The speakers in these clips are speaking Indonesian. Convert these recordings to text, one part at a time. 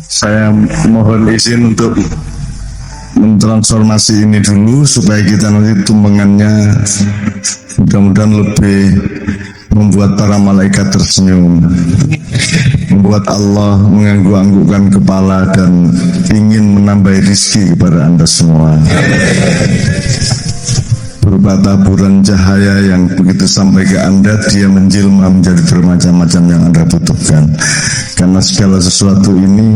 Saya mohon izin untuk mentransformasi ini dulu supaya kita nanti tumpengannya mudah-mudahan lebih membuat para malaikat tersenyum, membuat Allah mengangguk-anggukkan kepala dan ingin menambah rezeki kepada Anda semua. Berupa taburan cahaya yang begitu sampai ke Anda, dia menjelma menjadi bermacam-macam yang Anda butuhkan. Karena segala sesuatu ini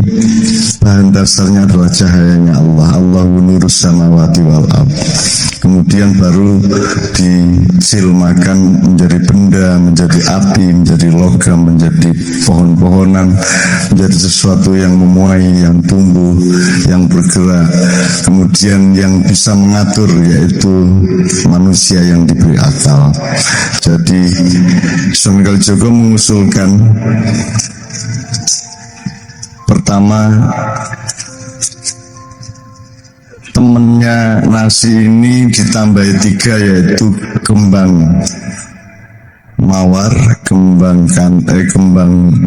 bahan dasarnya adalah cahayanya Allah. Allahu nurus samawati wal ardh. Kemudian baru disilmakan menjadi benda, menjadi api, menjadi logam, menjadi pohon-pohonan, menjadi sesuatu yang memuai, yang tumbuh, yang bergerak. Kemudian yang bisa mengatur yaitu manusia yang diberi akal. Jadi Sunan Kalijaga mengusulkan pertama, temennya nasi ini ditambahi 3 yaitu kembang mawar, kembang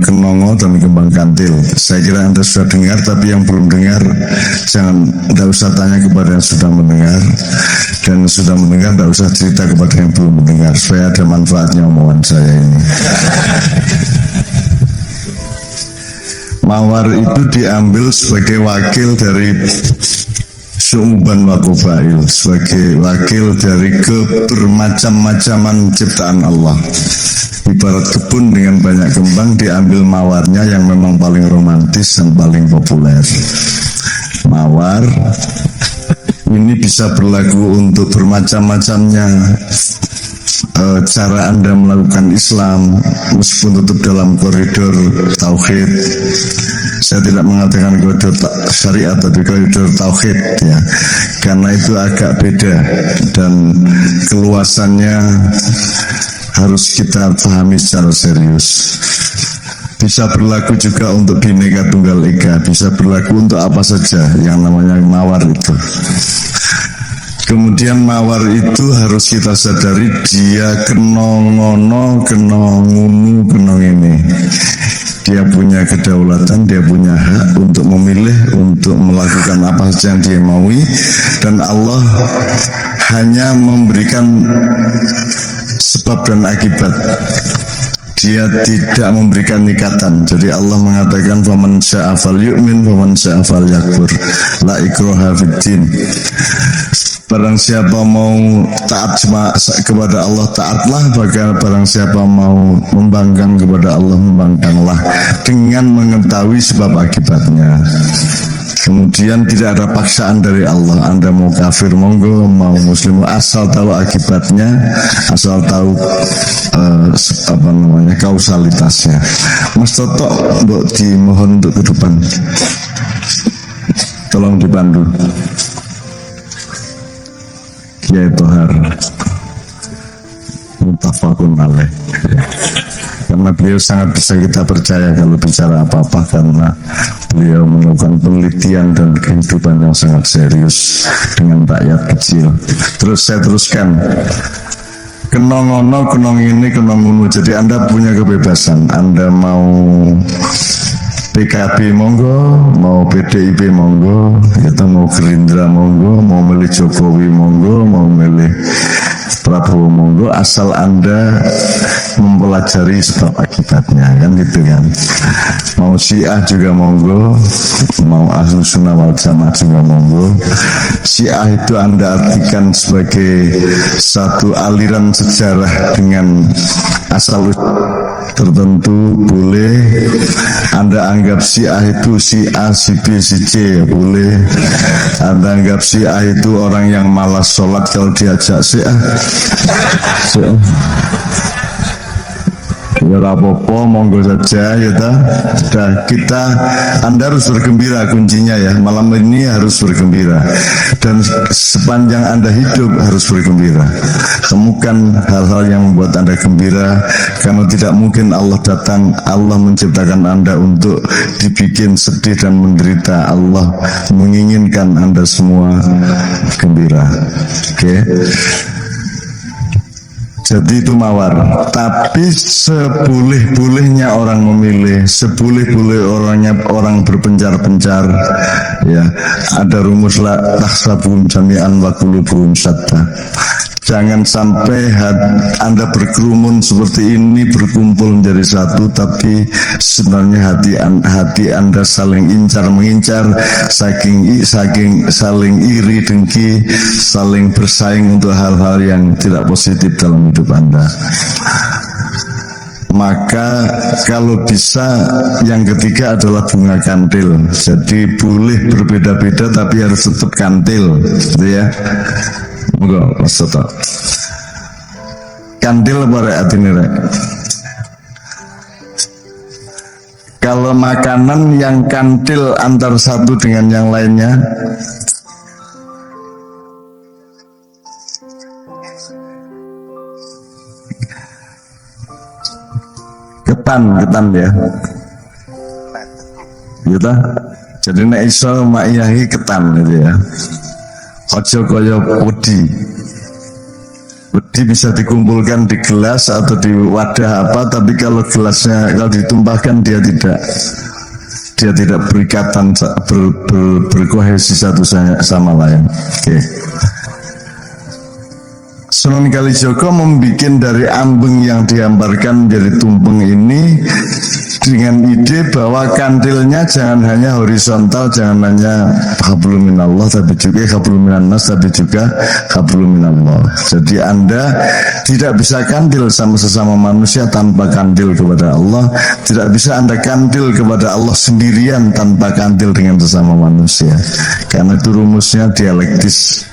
kenongo dan kembang kantil. Saya kira Anda sudah dengar, tapi yang belum dengar tidak usah tanya kepada yang sudah mendengar, dan yang sudah mendengar tidak usah cerita kepada yang belum mendengar, supaya ada manfaatnya omongan saya ini. Mawar itu diambil sebagai wakil dari Syu'uban wa Qabail, sebagai wakil dari kebermacam-macaman ciptaan Allah. Ibarat kebun dengan banyak kembang, diambil mawarnya yang memang paling romantis dan paling populer. Mawar ini bisa berlaku untuk bermacam-macamnya cara Anda melakukan Islam, meskipun tetap dalam koridor tauhid. Saya tidak mengatakan koridor syariat, tapi koridor tauhid ya, karena itu agak beda dan keluasannya harus kita pahami secara serius. Bisa berlaku juga untuk Bhinneka Tunggal Ika, bisa berlaku untuk apa saja yang namanya mawar itu. Kemudian mawar itu harus kita sadari dia kenongono, kenongunu, kenong ini. Dia punya kedaulatan, dia punya hak untuk memilih, untuk melakukan apa saja yang dia maui, dan Allah hanya memberikan sebab dan akibat. Dia tidak memberikan ikatan. Jadi Allah mengatakan faman syaa falyu'min waman syaa falyakfur. La ikraha fiddin. Barang siapa mau taat kepada Allah, taatlah. Barang siapa mau membangkang kepada Allah, membangkanglah, dengan mengetahui sebab akibatnya. Kemudian tidak ada paksaan dari Allah. Anda mau kafir monggo, mau muslim, asal tahu akibatnya, asal tahu kausalitasnya. Mas Toto, mbok dimohon untuk ke depan, tolong dipandu. Kiai Tohar mutafakun alaih, karena beliau sangat bisa kita percaya kalau bicara apa-apa, karena beliau melakukan penelitian dan kehidupan yang sangat serius dengan rakyat kecil. Terus saya teruskan, kenongono, kenong ini, kenong unu. Jadi Anda punya kebebasan. Anda mau PKB monggo, mau PDIP monggo, kita mau Gerindra monggo, mau milih Jokowi monggo, mau milih Prabowo monggo, asal Anda mempelajari sebab akibatnya, kan gitu kan. Mau Syiah juga monggo, mau Ahlus Sunnah wal Jamaah juga monggo. Syiah itu Anda artikan sebagai satu aliran sejarah dengan asal tertentu, boleh. Anda anggap Syiah itu si A, si B, si C, ya boleh. Anda anggap Syiah itu orang yang malas sholat, kalau diajak Syiah ya rapopo, monggo saja ya ta. Dan Anda harus bergembira, kuncinya ya, malam ini harus bergembira, dan sepanjang Anda hidup harus bergembira. Temukan hal-hal yang membuat Anda gembira, karena tidak mungkin Allah menciptakan Anda untuk dibikin sedih dan menderita. Allah menginginkan Anda semua gembira. Oke. Jadi itu mawar. Tapi seboleh-bolehnya orang memilih, seboleh-boleh orang berpencar-pencar, ya ada rumus la tahsabun jami'an wa qulubuhum syatta. Jangan sampai Anda berkerumun seperti ini, berkumpul menjadi satu, tapi sebenarnya hati Anda saling incar-mengincar, saling iri dengki, saling bersaing untuk hal-hal yang tidak positif dalam hidup Anda. Maka kalau bisa yang ketiga adalah bunga kantil. Jadi boleh berbeda-beda tapi harus tetap kantil, gitu ya. Moga maksudnya kantil apa rek atine rek? Kalau makanan yang kantil antar satu dengan yang lainnya, ketan ya, gitu. Jadi nek iso makiyahi ketan gitu ya. Ojo koyo wedi bisa dikumpulkan di gelas atau di wadah apa, tapi kalau gelasnya kalau ditumpahkan dia tidak berikatan, berkohesi satu sama lain. Oke. Sunan Kalijogo membuat dari ambeng yang dihamparkan menjadi tumpeng ini dengan ide bahwa kantilnya jangan hanya horizontal, jangan hanya hablum minallah, tapi juga hablum minannas, tapi juga hablum minallah. Jadi Anda tidak bisa kantil sama sesama manusia tanpa kantil kepada Allah, tidak bisa Anda kantil kepada Allah sendirian tanpa kantil dengan sesama manusia, karena itu rumusnya dialektis,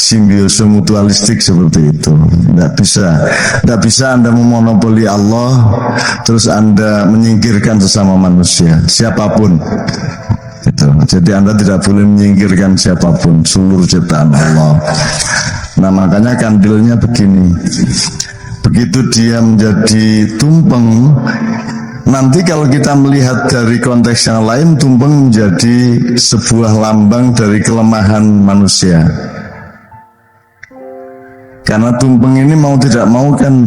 simbiosis mutualistik seperti itu. Tidak bisa Anda memonopoli Allah terus Anda menyingkirkan sesama manusia siapapun itu. Jadi Anda tidak boleh menyingkirkan siapapun, seluruh ciptaan Allah. Nah makanya kandilnya begini, begitu dia menjadi tumpeng, nanti kalau kita melihat dari konteks yang lain, tumpeng menjadi sebuah lambang dari kelemahan manusia. Karena tumpeng ini mau tidak mau kan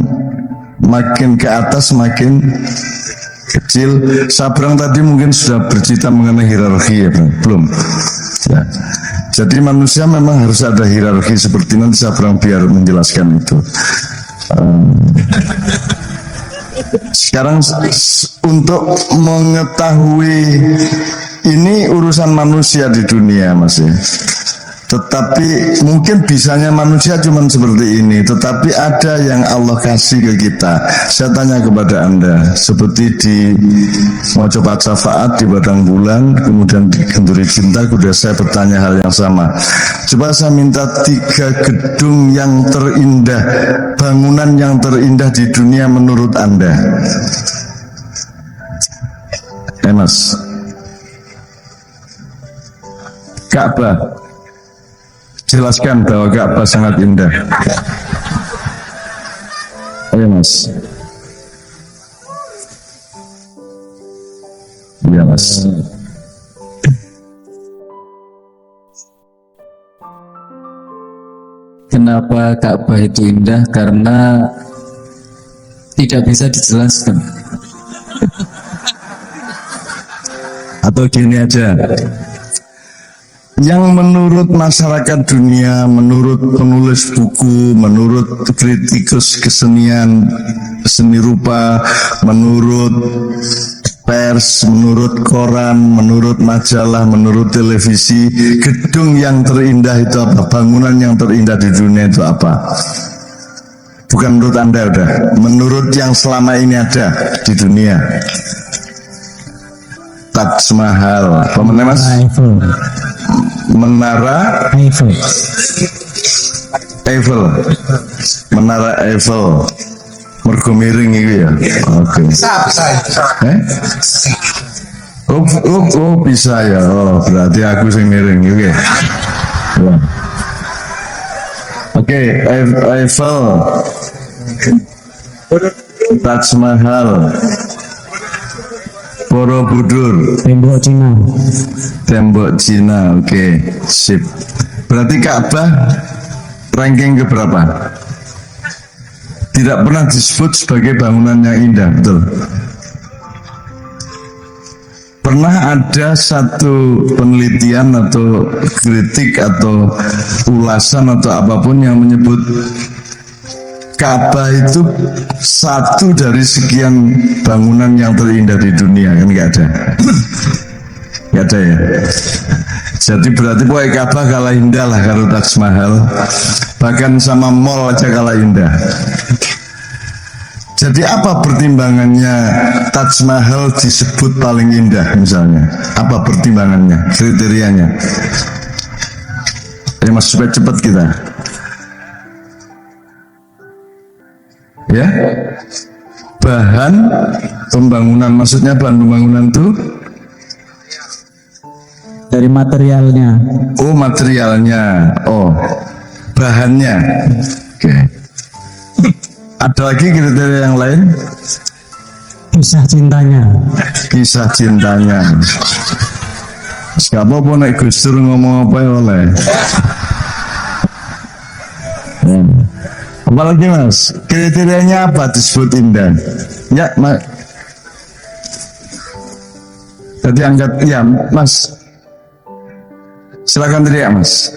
makin ke atas makin kecil. Sabrang tadi mungkin sudah bercerita mengenai hierarki ya, belum? Ya. Jadi manusia memang harus ada hierarki, seperti nanti Sabrang biar menjelaskan itu. Sekarang untuk mengetahui ini urusan manusia di dunia masih. Tetapi mungkin bisanya manusia cuma seperti ini, tetapi ada yang Allah kasih ke kita. Saya tanya kepada Anda, seperti di mau coba syafaat di Padang Bulan, kemudian di Kenduri Cinta, sudah saya bertanya hal yang sama. Coba saya minta 3 gedung yang terindah, bangunan yang terindah di dunia menurut Anda. Mas, Ka'bah. Jelaskan bahwa Ka'bah sangat indah. Ayo Mas. Iya Mas. Kenapa Ka'bah itu indah? Karena tidak bisa dijelaskan. Atau gini aja, yang menurut masyarakat dunia, menurut penulis buku, menurut kritikus kesenian, seni rupa, menurut pers, menurut koran, menurut majalah, menurut televisi, gedung yang terindah itu apa? Bangunan yang terindah di dunia itu apa? Bukan menurut Anda, udah. Menurut yang selama ini ada di dunia. Taj Mahal, apa namanya Mas? Menara Eiffel, Menara Eiffel, mergo miring itu ya. Oke. Oh, bisa ya. Oh, berarti aku sing miring itu ya. Oke, Eiffel, Taj Mahal, Borobudur, tembok Cina, oke, sip. Berarti Ka'bah ranking ke berapa? tidak pernah disebut sebagai bangunan yang indah, betul. Pernah ada satu penelitian atau kritik atau ulasan atau apapun yang menyebut Ka'bah itu satu dari sekian bangunan yang terindah di dunia, kan nggak ada. Nggak ada ya. Jadi berarti pokoknya Ka'bah kalah indah lah kalau Taj Mahal. Bahkan sama mall aja kalah indah. Jadi apa pertimbangannya Taj Mahal disebut paling indah misalnya? Apa pertimbangannya, kriterianya? Ya mas, supaya cepat kita. Ya, bahan pembangunan, maksudnya bahan pembangunan itu Dari materialnya. oh materialnya, oh bahannya. Oke. Ada lagi kriteria yang lain? Kisah cintanya. Kisah cintanya. Gak apa-apa nek Gus Dur ngomong apa ya oleh. Apalagi mas, kriterianya apa disebut indah? Ya, mas. Tadi angkat, ya mas. Silakan teriak mas.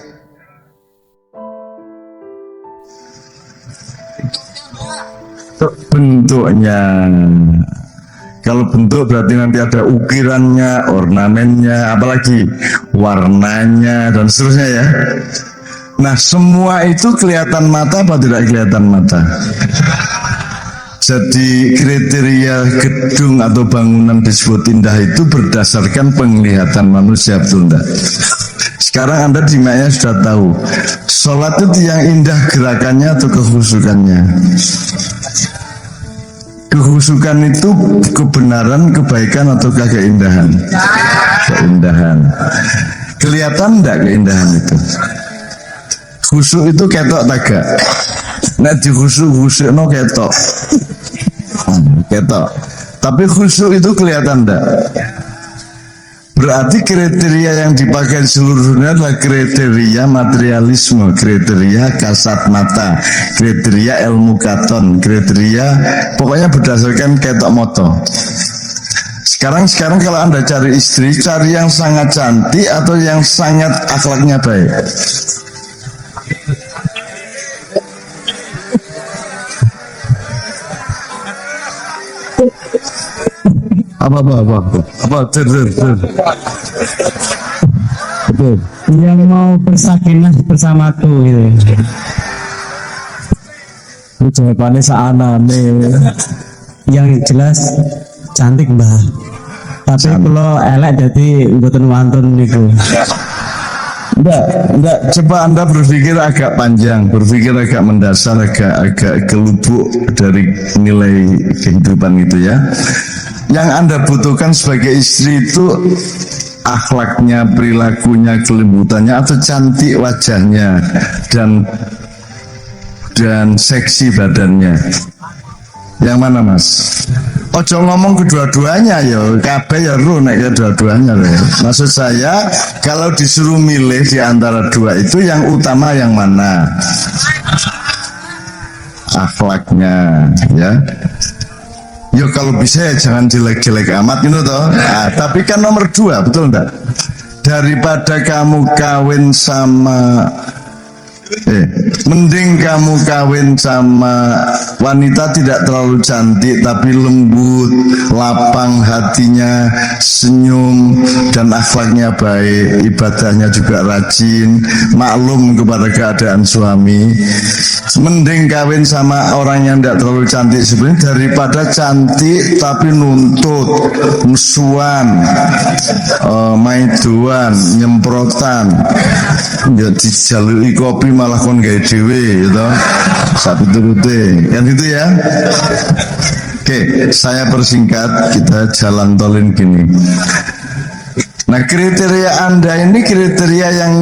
Bentuknya. Kalau bentuk berarti nanti ada ukirannya, ornamennya, apalagi warnanya dan seterusnya ya. Nah semua itu kelihatan mata apa tidak kelihatan mata? Jadi kriteria gedung atau bangunan disebut indah itu berdasarkan penglihatan manusia, betul enggak? Sekarang Anda dimanya sudah tahu sholat itu yang indah gerakannya atau kehusukannya. Kehusukan itu kebenaran, kebaikan ataukah keindahan? Keindahan. Kelihatan enggak keindahan itu? Khusuk itu ketok tagak. Nek di khusuk no ketok. Ketok. Tapi khusuk itu kelihatan enggak? Berarti kriteria yang dipakai seluruh dunia adalah kriteria materialisme, kriteria kasat mata, kriteria ilmu katon, kriteria pokoknya berdasarkan ketok moto. Sekarang kalau Anda cari istri, cari yang sangat cantik atau yang sangat akhlaknya baik? Apa ter. Betul. Yang mau bersakinah bersamaku gitu. Itu jawabannya seanane. Yang jelas cantik mbah. Tapi kalau elek jadi mboten wonten niku. Enggak, coba Anda berpikir agak panjang, berpikir agak mendasar, agak kelubuk dari nilai kehidupan itu ya. Yang Anda butuhkan sebagai istri itu akhlaknya, perilakunya, kelembutannya atau cantik wajahnya dan seksi badannya. Yang mana mas? Ojo ngomong kedua-duanya ya, kabeh ya ru nek kedua-duanya ya. Maksud saya kalau disuruh milih di antara dua itu yang utama yang mana? Akhlaknya ya. Yo kalau bisa ya jangan jelek-jelek amat gitu toh. Nah, tapi kan nomor dua, betul enggak? Daripada kamu kawin sama mending kamu kawin sama wanita tidak terlalu cantik tapi lembut, lapang hatinya, senyum dan akhlaknya baik, ibadahnya juga rajin, maklum kepada keadaan suami. Mending kawin sama orang yang tidak terlalu cantik sebenarnya daripada cantik tapi nuntut, musuhan, maiduan, nyemprotan, ya dijalui kopi malah kon gawe dhewe gitu. Satu turute. Kan itu ya. Oke, saya persingkat, kita jalan tolin gini. Nah, kriteria Anda ini kriteria yang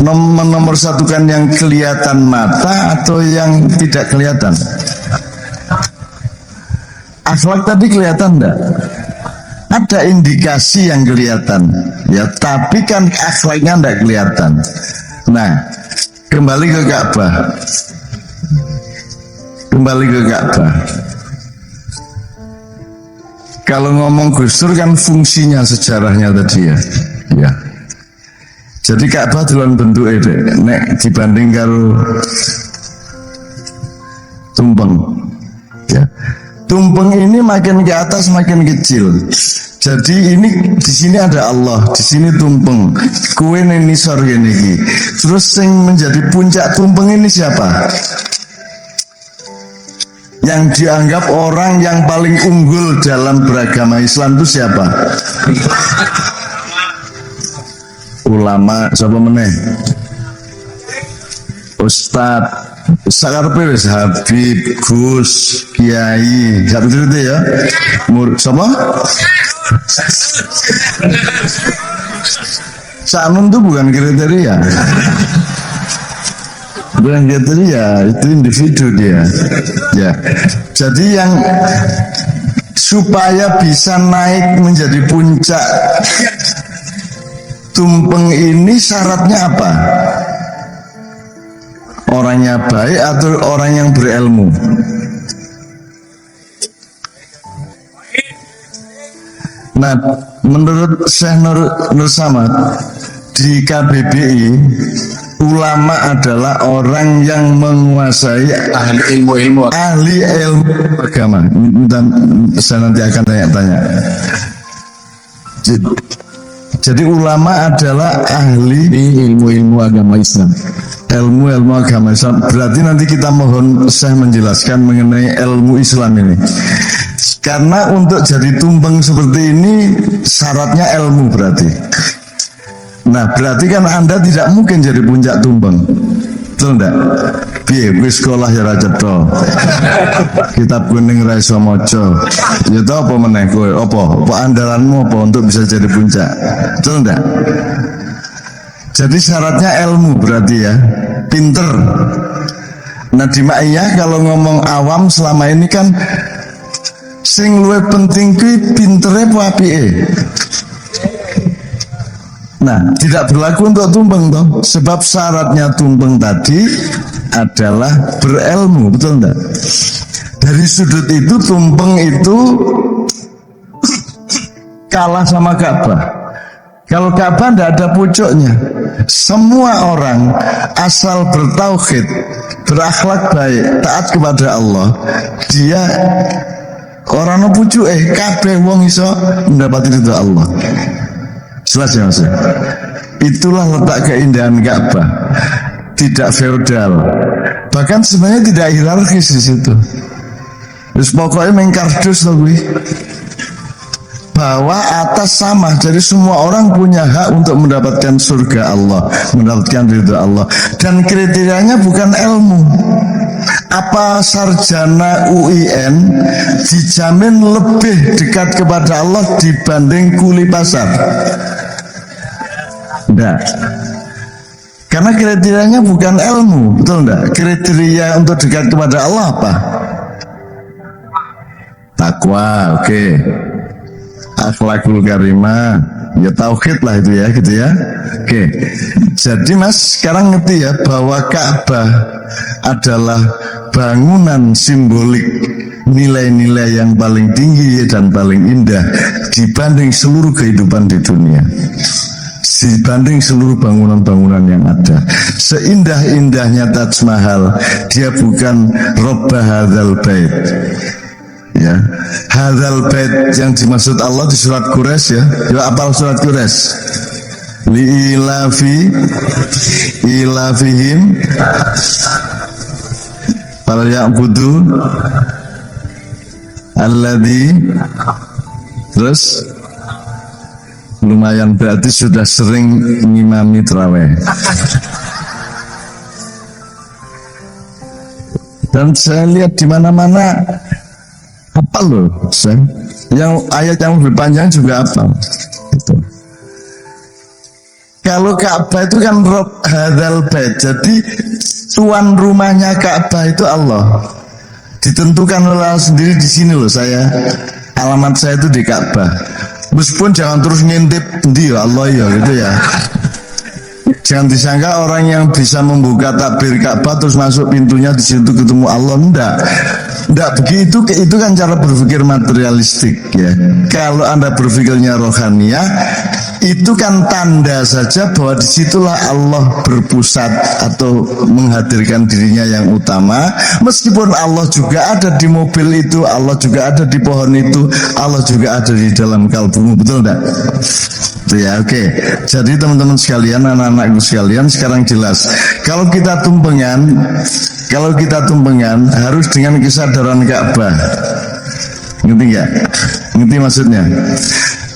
nomor satukan yang kelihatan mata atau yang tidak kelihatan? Akhlak tadi kelihatan enggak? Ada indikasi yang kelihatan, ya, tapi kan akhlaknya enggak kelihatan. Nah, kembali ke Ka'bah. kembali ke Ka'bah. Kalau ngomong Gus Dur kan fungsinya sejarahnya tadi ya. Ya. Jadi Ka'bah dalam bentuk itu nek dibanding karo tumpeng. Ya. Tumpeng ini makin ke atas makin kecil. Jadi ini di sini ada Allah, di sini tumpeng. Kue ini sor gini. Terus yang menjadi puncak tumpeng ini siapa? Yang dianggap orang yang paling unggul dalam beragama Islam itu siapa? Ulama, siapa meneh? Ustadz. Sakarpe wis Habib, Gus, Kiai, Habib itu ya. Siapa? Sanun itu bukan kriteria. Bukan kriteria, itu individu dia. Ya. Jadi yang supaya bisa naik menjadi puncak tumpeng ini syaratnya apa? Orangnya baik atau orang yang berilmu? Nah, menurut Syekh Nur Samad di KBBI, ulama adalah orang yang menguasai ahli ilmu agama. Dan saya nanti akan tanya-tanya. Jadi ulama adalah ahli ilmu agama Islam. Ilmu agama Islam. Berarti nanti kita mohon Syekh menjelaskan mengenai ilmu Islam ini. Karena untuk jadi tumpeng seperti ini syaratnya ilmu berarti. Nah berarti kan Anda tidak mungkin jadi puncak tumpeng. Betul enggak? Piye wis sekolah ya ra cetha. Kitab kuning ra iso maca. Ya tau apa meneh kowe? Apa andalanmu apa untuk bisa jadi puncak? Betul enggak? Jadi syaratnya ilmu berarti ya, pinter. Nah di Ma'iyah kalau ngomong awam selama ini kan sing luwih penting kuwi pintere apa apike. Nah tidak berlaku untuk tumpeng toh, sebab syaratnya tumpeng tadi adalah berilmu, betul enggak? Dari sudut itu tumpeng itu kalah sama Ka'bah. Kalau Ka'bah tidak ada pucuknya. Semua orang asal bertauhid, berakhlak baik, taat kepada Allah, dia orang pucuk kabeh wong iso mendapati ridho Allah. Jelas ya Mas? Itulah letak keindahan Ka'bah. Tidak feodal. Bahkan sebenarnya tidak hierarkis di situ. Terus pokoknya mengkardus loh gue. Bahwa atas sama, jadi semua orang punya hak untuk mendapatkan surga Allah, mendapatkan ridha Allah, dan kriterianya bukan ilmu. Apa sarjana UIN dijamin lebih dekat kepada Allah dibanding kuli pasar? Enggak. Karena kriterianya bukan ilmu, betul enggak? Kriteria untuk dekat kepada Allah apa? Takwa, oke. Akhlakul karimah, ya tauhid lah itu ya, gitu ya. Oke. Jadi Mas sekarang ngerti ya bahwa Ka'bah adalah bangunan simbolik nilai-nilai yang paling tinggi dan paling indah dibanding seluruh kehidupan di dunia, dibanding seluruh bangunan-bangunan yang ada. Seindah-indahnya Taj Mahal, dia bukan Rabbah hadzal bait. Ya, hadzal bait yang dimaksud Allah di surat Quraisy ya. Ya apal surat Quraisy? Li ilafihim fal ya'budu alladzi, terus lumayan berarti sudah sering ngimami tarawih. Dan saya lihat di mana-mana apa loh, yang ayat yang lebih panjang juga apa? Gitu. Kalau Ka'bah itu kan Rabb hadzal bait, jadi tuan rumahnya Ka'bah itu Allah. Ditentukan oleh Allah sendiri di sini loh saya. Alamat saya itu di Ka'bah. Meskipun jangan terus ngintip di Allah ya gitu ya. Jangan disangka orang yang bisa membuka takbir Ka'bah terus masuk pintunya di situ ketemu Allah, enggak begitu. Itu kan cara berpikir materialistik ya. Kalau Anda berpikirnya rohaniah, itu kan tanda saja bahwa disitulah Allah berpusat atau menghadirkan dirinya yang utama. Meskipun Allah juga ada di mobil itu, Allah juga ada di pohon itu, Allah juga ada di dalam kalbumu, betul enggak? Ya, oke. Jadi teman-teman sekalian, anak-anakku sekalian, sekarang jelas. Kalau kita tumpengan harus dengan kesadaran Ka'bah. Ngerti nggak? Ngerti maksudnya?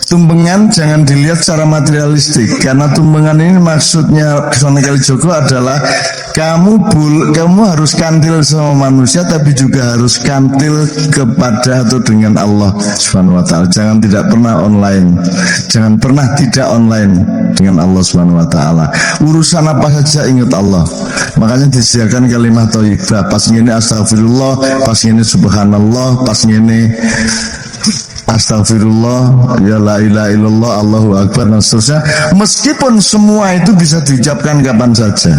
Tumpengan jangan dilihat secara materialistik, karena tumpengan ini maksudnya Sunan Kalijogo adalah kamu harus kantil sama manusia, tapi juga harus kantil kepada atau dengan Allah Subhanahu Wa Taala. Jangan tidak pernah online, jangan pernah tidak online dengan Allah Subhanahu Wa Taala. Urusan apa saja ingat Allah. Makanya disediakan kalimat thayyibah. Pas ini astagfirullah, pas ini subhanallah, pas ini astagfirullah, ya la ilaha illallah, Allahu akbar, dan seterusnya. Meskipun semua itu bisa diucapkan kapan saja.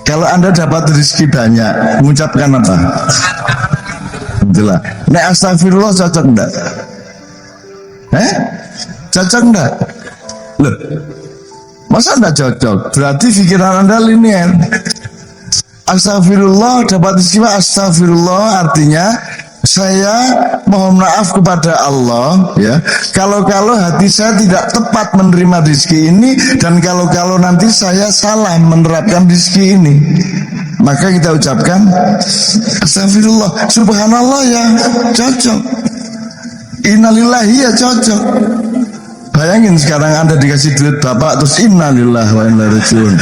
Kalau Anda dapat rezeki banyak, mengucapkan apa? Itulah. Nek astagfirullah cocok enggak? Cocok enggak? Loh, masa enggak cocok? Berarti pikiran Anda linear. Astagfirullah dapat rezeki, astagfirullah artinya saya mohon maaf kepada Allah ya, kalau hati saya tidak tepat menerima rezeki ini, dan kalau nanti saya salah menerapkan rezeki ini, maka kita ucapkan astagfirullah, subhanallah ya cocok, innalillahi ya cocok. Bayangin sekarang Anda dikasih duit bapak terus innalillahi wa inna ilaihi raji'un,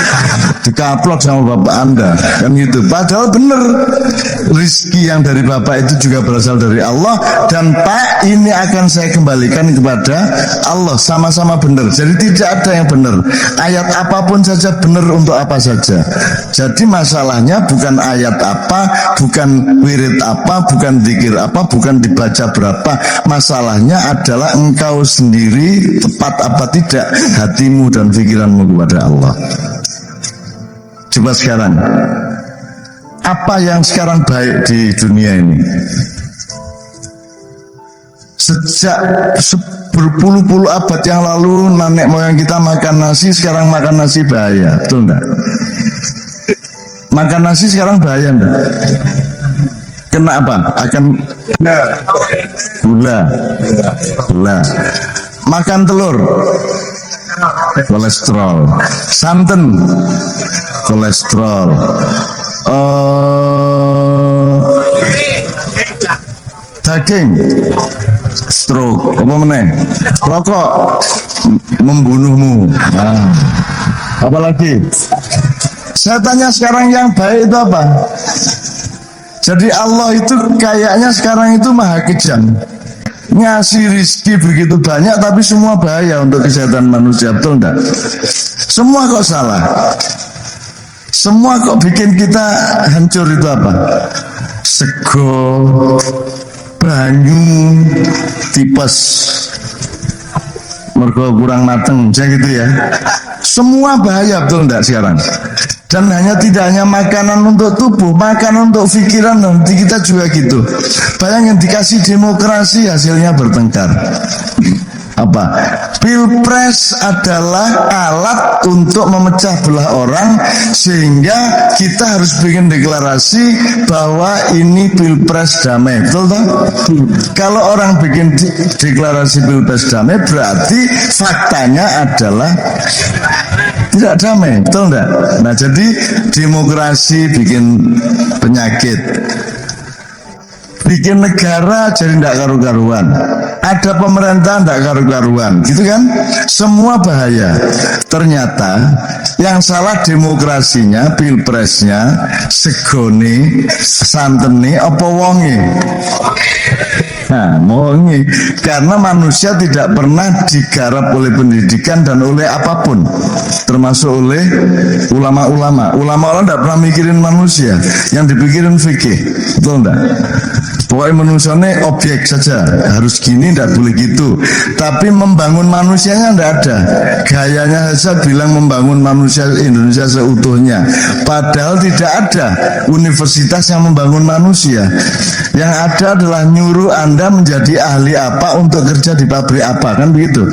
dikaplok sama bapak Anda kan gitu. Padahal bener rizki yang dari bapak itu juga berasal dari Allah, dan Pak ini akan saya kembalikan kepada Allah, sama-sama benar. Jadi tidak ada yang benar, ayat apapun saja benar untuk apa saja. Jadi masalahnya bukan ayat apa, bukan wirid apa, bukan zikir apa, bukan dibaca berapa. Masalahnya adalah engkau sendiri tepat apa tidak hatimu dan pikiranmu kepada Allah. Coba sekarang, apa yang sekarang baik di dunia ini? Sejak berpuluh-puluh abad yang lalu nenek moyang kita makan nasi, sekarang makan nasi bahaya, betul enggak? Makan nasi sekarang bahaya enggak? Kenapa? Akan gula. Makan telur, kolesterol. Santan, kolesterol. Daging, stroke. Apa meneh? Rokok membunuhmu. Apalagi? Saya tanya sekarang yang baik itu apa? Jadi Allah itu kayaknya sekarang itu maha kejam, ngasih rizki begitu banyak tapi semua bahaya untuk kesehatan manusia, betul enggak? Semua kok salah, semua kok bikin kita hancur. Itu apa? Sego, banyu, tipes, mergo kurang mateng, saya gitu ya. Semua bahaya, betul enggak sekarang? Dan tidak hanya makanan untuk tubuh, makanan untuk pikiran, nanti kita juga gitu. Bayangin dikasih demokrasi hasilnya bertengkar. Apa? Pilpres adalah alat untuk memecah belah orang, sehingga kita harus bikin deklarasi bahwa ini pilpres damai, betul tak? Kalau orang bikin deklarasi pilpres damai, berarti faktanya adalah tidak damai, betul enggak? Nah, jadi demokrasi bikin penyakit, bikin negara jadi tidak karu-karuan, ada pemerintah tidak karu-karuan, gitu kan? Semua bahaya. Ternyata yang salah demokrasinya, pilpresnya, segone, santeni, apa wonge? Nah, wonge, karena manusia tidak pernah digarap oleh pendidikan dan oleh apapun, termasuk oleh ulama-ulama. Ulama-ulama tidak pernah mikirin manusia, yang dipikirin fikih, betul enggak? Pokoknya manusianya objek saja, harus gini, tidak boleh gitu. Tapi membangun manusianya tidak ada. Gayanya saja bilang membangun manusia Indonesia seutuhnya. Padahal tidak ada universitas yang membangun manusia. Yang ada adalah nyuruh Anda menjadi ahli apa untuk kerja di pabrik apa, kan begitu?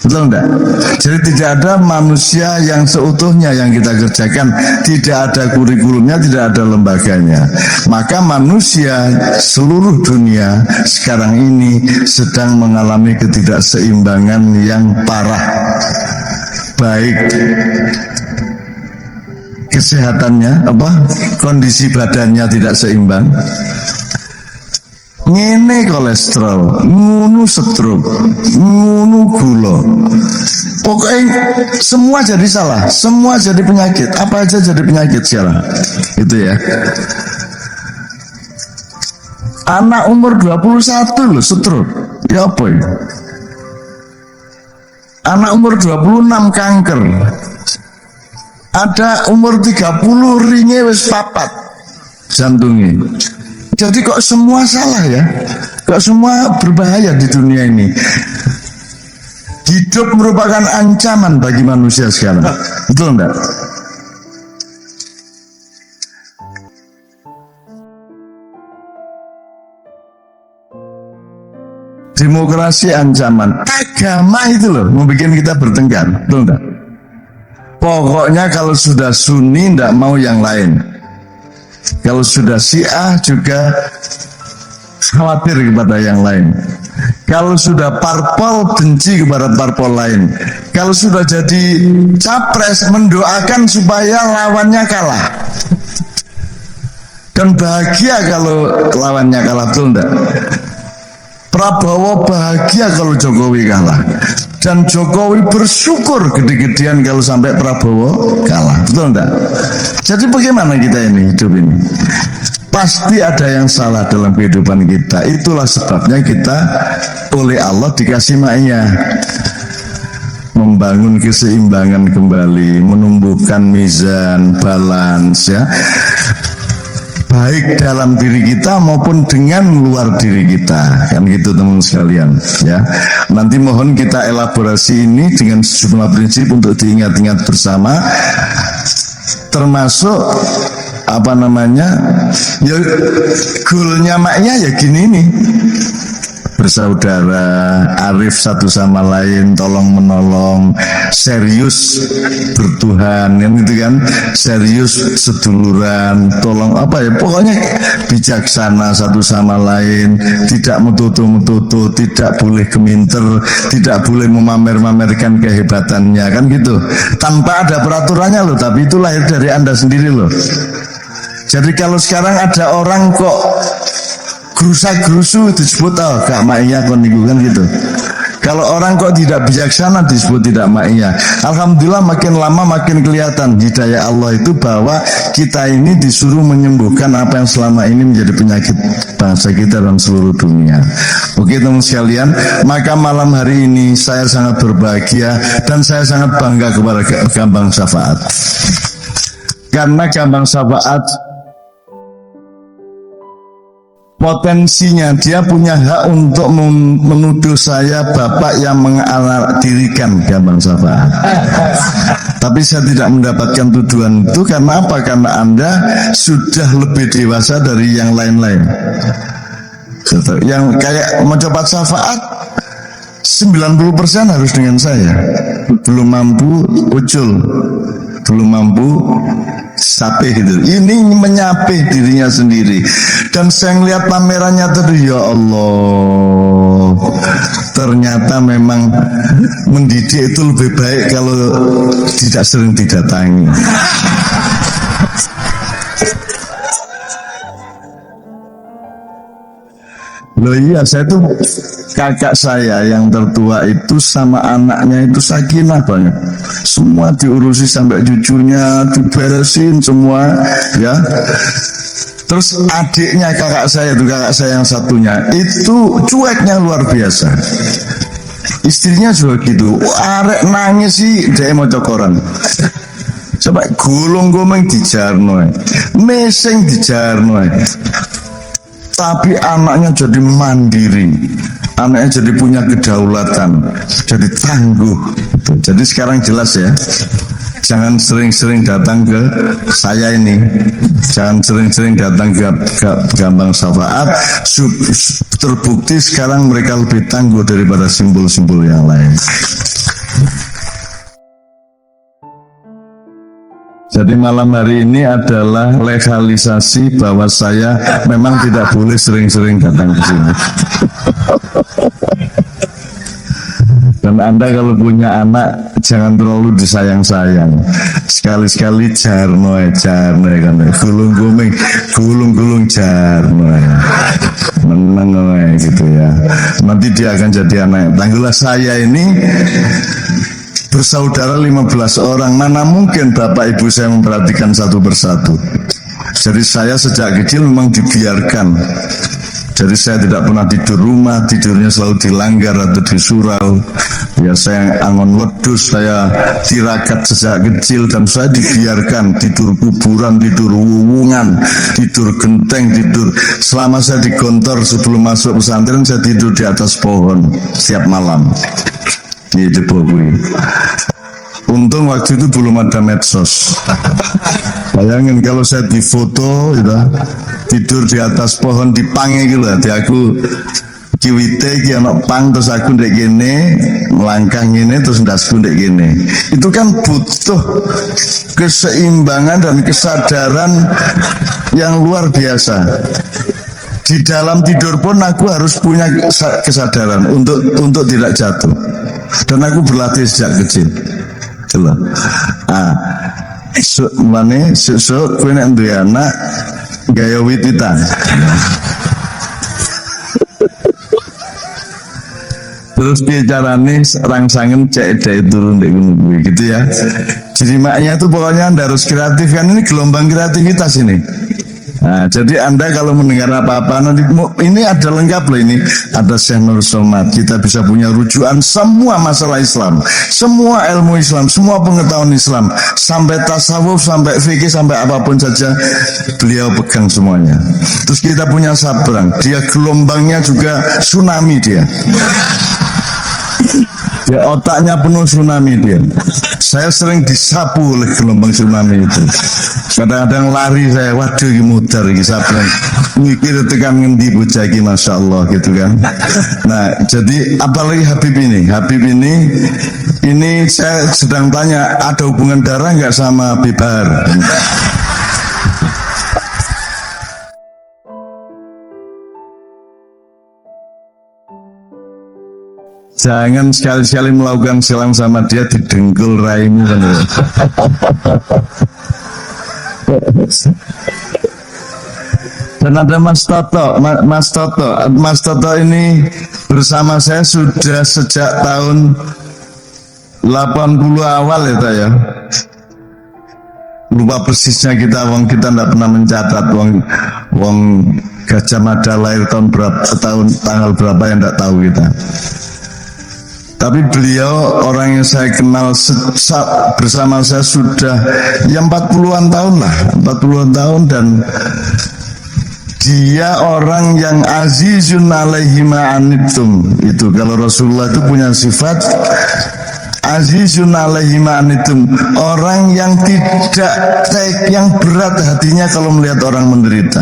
Betul enggak? Jadi tidak ada manusia yang seutuhnya yang kita kerjakan. Tidak ada kurikulumnya, tidak ada lembaganya. Maka manusia seluruh dunia sekarang ini sedang mengalami ketidakseimbangan yang parah, baik kesehatannya, kondisi badannya tidak seimbang, ngene kolesterol, ngunu stroke, ngunu gula, pokoknya semua jadi salah, semua jadi penyakit, apa aja jadi penyakit sekarang, itu ya. Anak umur 21 loh stroke. Ya apa ya? Anak umur 26 kanker. Ada umur 30 ringe wis papat jantungnya. Jadi kok semua salah ya? Kok semua berbahaya di dunia ini? Hidup merupakan ancaman bagi manusia sekarang. Betul enggak? Demokrasi ancaman, agama itu loh membuat kita bertengkar, betul enggak? Pokoknya kalau sudah Sunni tidak mau yang lain, kalau sudah Syiah juga khawatir kepada yang lain, kalau sudah parpol benci kepada parpol lain, kalau sudah jadi capres mendoakan supaya lawannya kalah dan bahagia kalau lawannya kalah, betul enggak? Prabowo bahagia kalau Jokowi kalah, dan Jokowi bersyukur gede-gedean kalau sampai Prabowo kalah, betul enggak? Jadi bagaimana kita ini hidup ini? Pasti ada yang salah dalam kehidupan kita. Itulah sebabnya kita oleh Allah dikasih ma'iyah, membangun keseimbangan kembali, menumbuhkan mizan, balance ya, baik dalam diri kita maupun dengan luar diri kita, kan gitu teman sekalian ya. Nanti mohon kita elaborasi ini dengan sejumlah prinsip untuk diingat-ingat bersama, termasuk ya goalnya maknya ya gini nih, bersaudara, arif satu sama lain, tolong menolong, serius bertuhan, yang itu kan, serius seduluran, tolong pokoknya bijaksana satu sama lain, tidak metutu-metutu, tidak boleh geminter, tidak boleh memamer-mamerkan kehebatannya, kan gitu, tanpa ada peraturannya loh, tapi itu lahir dari Anda sendiri loh. Jadi kalau sekarang ada orang kok gerusa-gerusu disebut gak ma'iyah kan gitu. Kalau orang kok tidak bijaksana disebut tidak ma'iyah. Alhamdulillah makin lama makin kelihatan hidayah Allah itu bahwa kita ini disuruh menyembuhkan apa yang selama ini menjadi penyakit bangsa kita dan seluruh dunia. Oke teman sekalian, maka malam hari ini saya sangat berbahagia dan saya sangat bangga kepada Gambang Syafaat, karena Gambang Syafaat potensinya dia punya hak untuk menuduh saya bapak yang mengaladirikan Gambang Syafaat. Tapi saya tidak mendapatkan tuduhan itu karena apa? Karena Anda sudah lebih dewasa dari yang lain-lain. Yang kayak mencoba syafaat 90% harus dengan saya. Belum mampu ucul, belum mampu sapih itu. Ini menyapih dirinya sendiri. Dan saya ngeliat pamerannya tadi, ya Allah, ternyata memang mendidik itu lebih baik kalau tidak sering didatangi. Loh iya, saya tuh kakak saya yang tertua itu sama anaknya itu sakinah banget. Semua diurusi sampai cucunya diberesin semua ya. Terus adiknya kakak saya yang satunya itu cueknya luar biasa. Istrinya juga gitu. Arek nangis sih dia mau cokoran. Coba gulung gomeng dijarno, meseng dijarno. tapi anaknya jadi mandiri, anaknya jadi punya kedaulatan, jadi tangguh. Jadi sekarang jelas ya, jangan sering-sering datang ke saya ini, jangan sering-sering datang ke Gambang Syafaat. Terbukti sekarang mereka lebih tangguh daripada simbol-simbol yang lain. Jadi malam hari ini adalah legalisasi bahwa saya memang tidak boleh sering-sering datang ke sini. Dan Anda kalau punya anak jangan terlalu disayang-sayang. Sekali-sekali jarno kan, gulung jarno. Menang gitu ya. Nanti dia akan jadi anak. Tanggulah saya ini bersaudara 15 orang, mana mungkin bapak ibu saya memperhatikan satu persatu. Jadi saya sejak kecil memang dibiarkan. Jadi saya tidak pernah tidur rumah, tidurnya selalu dilanggar atau di surau. Ya saya angon wedus, saya tirakat sejak kecil dan saya dibiarkan tidur kuburan, tidur wuwungan, tidur genteng, tidur. Selama saya di Gontor sebelum masuk pesantren saya tidur di atas pohon setiap malam. Di Bogor. Untung waktu itu belum ada medsos. Bayangin kalau saya difoto gitu, tidur di atas pohon di pange gitu, hati aku kiwite ki ana pang terus aku ndek kene melangkah ngene terus ndasku ndek kene. Itu kan butuh keseimbangan dan kesadaran yang luar biasa. Di dalam tidur pun aku harus punya kesadaran untuk tidak jatuh. Dan aku berlatih sejak kecil. Itulah. Sesuk kowe nek duwe anak gaya wititan. Terus piye carane rangsangen cek dhek turun ndek ngono kuwi gitu ya. Jadi maknya itu pokoknya Anda harus kreatif, kan ini gelombang kreativitas ini. Nah, jadi Anda kalau mendengar apa-apa nanti ini ada lengkap loh, ini ada Syekh Nur Somad, kita bisa punya rujukan semua masalah Islam, semua ilmu Islam, semua pengetahuan Islam, sampai tasawuf, sampai fikih, sampai apapun saja beliau pegang semuanya. Terus kita punya Sabrang, dia gelombangnya juga tsunami dia. Ya, otaknya penuh tsunami dia. Saya sering disapu oleh gelombang tsunami itu. Kadang-kadang lari saya, waduh ini muter ini Sabrang. Mikir tekan ngendi bocah iki, Masya Allah gitu kan. Nah, jadi apalagi Habib ini saya sedang tanya, ada hubungan darah nggak sama Habib Bahar? Jangan sekali-sekali melakukan silang sama dia, didengkul raimu kan. Dan ada Mas Toto ini bersama saya sudah sejak tahun 80 awal ya. Lupa persisnya kita tidak pernah mencatat wong Gajah Mada lahir tahun berapa, tanggal berapa yang tidak tahu kita. Tapi beliau orang yang saya kenal bersama saya sudah ya 40-an tahun lah, 40-an tahun, dan dia orang yang azizun alaihi ma'anitum. Itu kalau Rasulullah itu punya sifat azizun alaihi ma'anitum, orang yang yang berat hatinya kalau melihat orang menderita.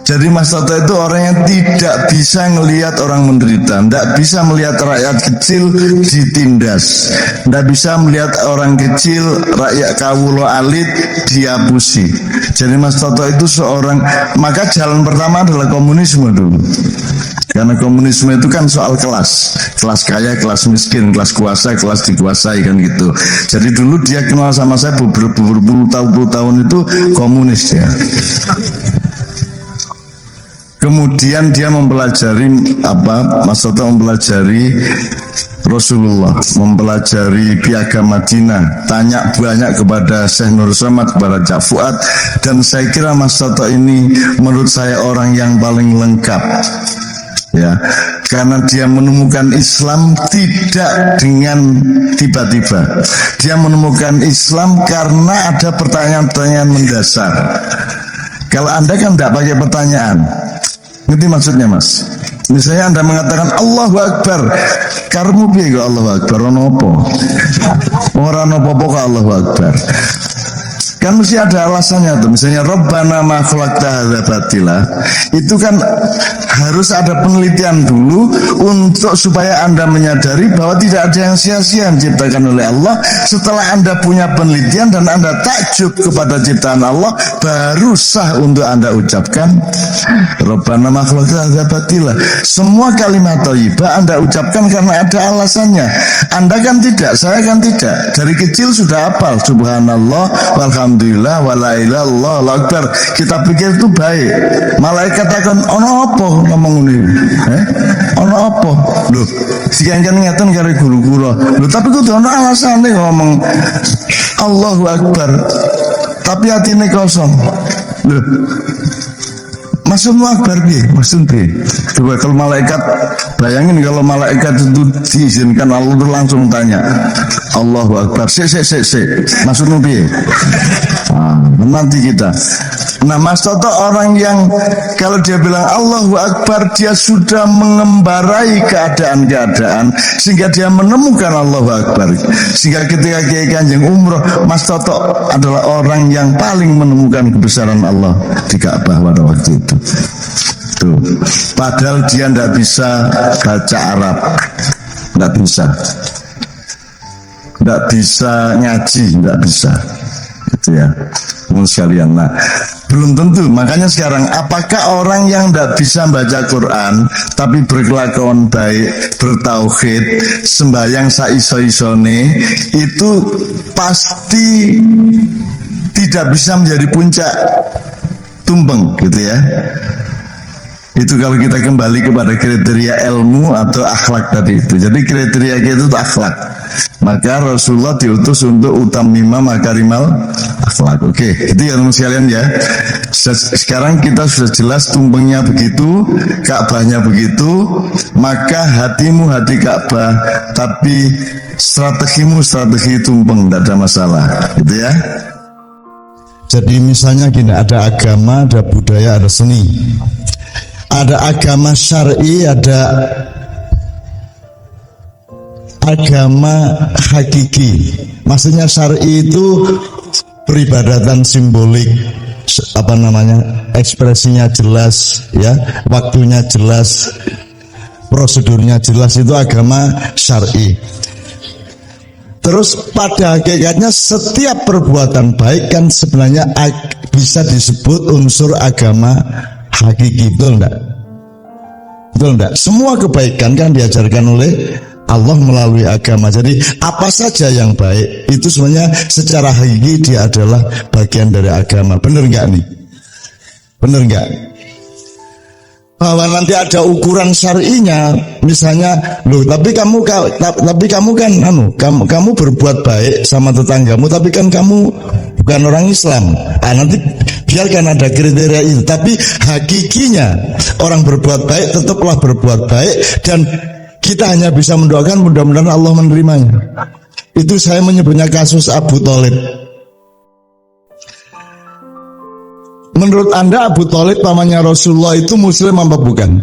Jadi Mas Toto itu orang yang tidak bisa melihat orang menderita, tidak bisa melihat rakyat kecil ditindas, tidak bisa melihat orang kecil, rakyat kawulo alit diapusi. Jadi Mas Toto itu seorang, maka jalan pertama adalah komunisme dulu. Karena komunisme itu kan soal kelas kaya, kelas miskin, kelas kuasa, kelas dikuasai kan gitu. Jadi dulu dia kenal sama saya berpuluh tahun itu komunis ya. Kemudian dia mempelajari Mas Toto mempelajari Rasulullah, mempelajari Piagam Madinah, tanya banyak kepada Syekh Nur Somad, kepada Cak Fuad, dan saya kira Mas Toto ini menurut saya orang yang paling lengkap. Ya, karena dia menemukan Islam tidak dengan tiba-tiba. Dia menemukan Islam karena ada pertanyaan-pertanyaan mendasar. Kalau Anda kan tidak pakai pertanyaan, ngerti maksudnya Mas? Misalnya Anda mengatakan Allahu Akbar, karmu piye kok Allahu Akbar, ono apa? Ora ono apa-apa kok Allahu Akbar. Kan mesti ada alasannya tuh. Misalnya Rabbana ma khalaqta hadza batila. Itu kan harus ada penelitian dulu untuk supaya Anda menyadari bahwa tidak ada yang sia-sia yang diciptakan oleh Allah. Setelah Anda punya penelitian dan Anda takjub kepada ciptaan Allah, baru sah untuk Anda ucapkan Rabbana ma khalaqta hadza batila. Semua kalimat thayyibah Anda ucapkan karena ada alasannya. Anda kan tidak, saya kan tidak. Dari kecil sudah hafal subhanallah walhamdulillah wala ilaha illallah Allahu akbar. Kita pikir itu baik. Malaikat akan ono apa ngomong ini? Ono apa? Loh, sekian kan ngeten karo guru-guru. Loh, tapi kudu ono alasane ngomong Allahu akbar. Tapi hatine kosong. Loh, maksudmu akbar piye? Maksud piye? Coba kalau malaikat, bayangin kalau malaikat itu diizinkan Allah itu langsung tanya Allahu akbar. Maksudmu piye? Nanti kita. Nah, Mas Toto orang yang kalau dia bilang Allahu akbar, dia sudah mengembarai keadaan-keadaan sehingga dia menemukan Allahu akbar. Sehingga ketika Kiai Kanjeng umroh, Mas Toto adalah orang yang paling menemukan kebesaran Allah di Ka'bah pada waktu itu. Tuh. Padahal dia tidak bisa baca Arab, tidak bisa ngaji, tidak bisa, gitu ya, teman sekalian. Nah, belum tentu. Makanya sekarang, apakah orang yang tidak bisa baca Quran tapi berkelakuan baik, bertauhid, sembahyang saiso-isone, itu pasti tidak bisa menjadi puncak tumpeng, gitu ya. Itu kalau kita kembali kepada kriteria ilmu atau akhlak tadi itu. Jadi kriteria kita itu akhlak. Maka Rasulullah diutus untuk utamima makarimal akhlak. Oke, itu ya teman sekalian ya. Sekarang kita sudah jelas tumpengnya begitu, Ka'bahnya begitu, maka hatimu hati Ka'bah, tapi strategimu strategi tumpeng, tidak ada masalah, gitu ya. Jadi misalnya gini, ada agama, ada budaya, ada seni. Ada agama syar'i, ada agama hakiki. Maksudnya syar'i itu peribadatan simbolik, apa namanya, ekspresinya jelas, ya, waktunya jelas, prosedurnya jelas, itu agama syar'i. Terus pada hakikatnya setiap perbuatan baik kan sebenarnya bisa disebut unsur agama hakiki, betul enggak? Betul enggak? Semua kebaikan kan diajarkan oleh Allah melalui agama. Jadi apa saja yang baik itu sebenarnya secara hakiki dia adalah bagian dari agama. Benar enggak nih? Benar enggak? Bahwa nanti ada ukuran syar'inya, misalnya, loh, tapi kamu kan kamu berbuat baik sama tetanggamu, tapi kan kamu bukan orang Islam. Nanti biarkan ada kriteria itu, tapi hakikinya orang berbuat baik tetaplah berbuat baik, dan kita hanya bisa mendoakan mudah-mudahan Allah menerimanya. Itu saya menyebutnya kasus Abu Thalib. Menurut Anda Abu Thalib pamannya Rasulullah itu muslim apa bukan?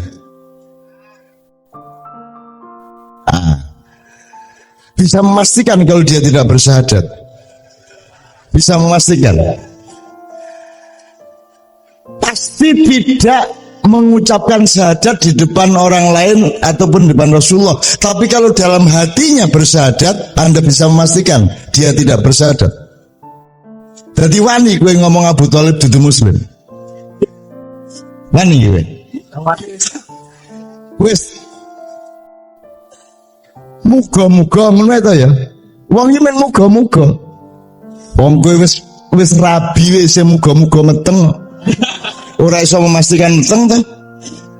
Bisa memastikan kalau dia tidak bersyahadat? Bisa memastikan? Pasti tidak mengucapkan syahadat di depan orang lain ataupun di depan Rasulullah. Tapi kalau dalam hatinya bersyahadat, Anda bisa memastikan dia tidak bersyahadat. Jadi wani gue ngomong Abu Thalib dudu muslim. Wani gue. Wes. Muga-muga ngono ta ya. Wong iki men muga-muga. Wong kowe wis rabi wis muga-muga meteng. Ora iso memastikan meteng ta.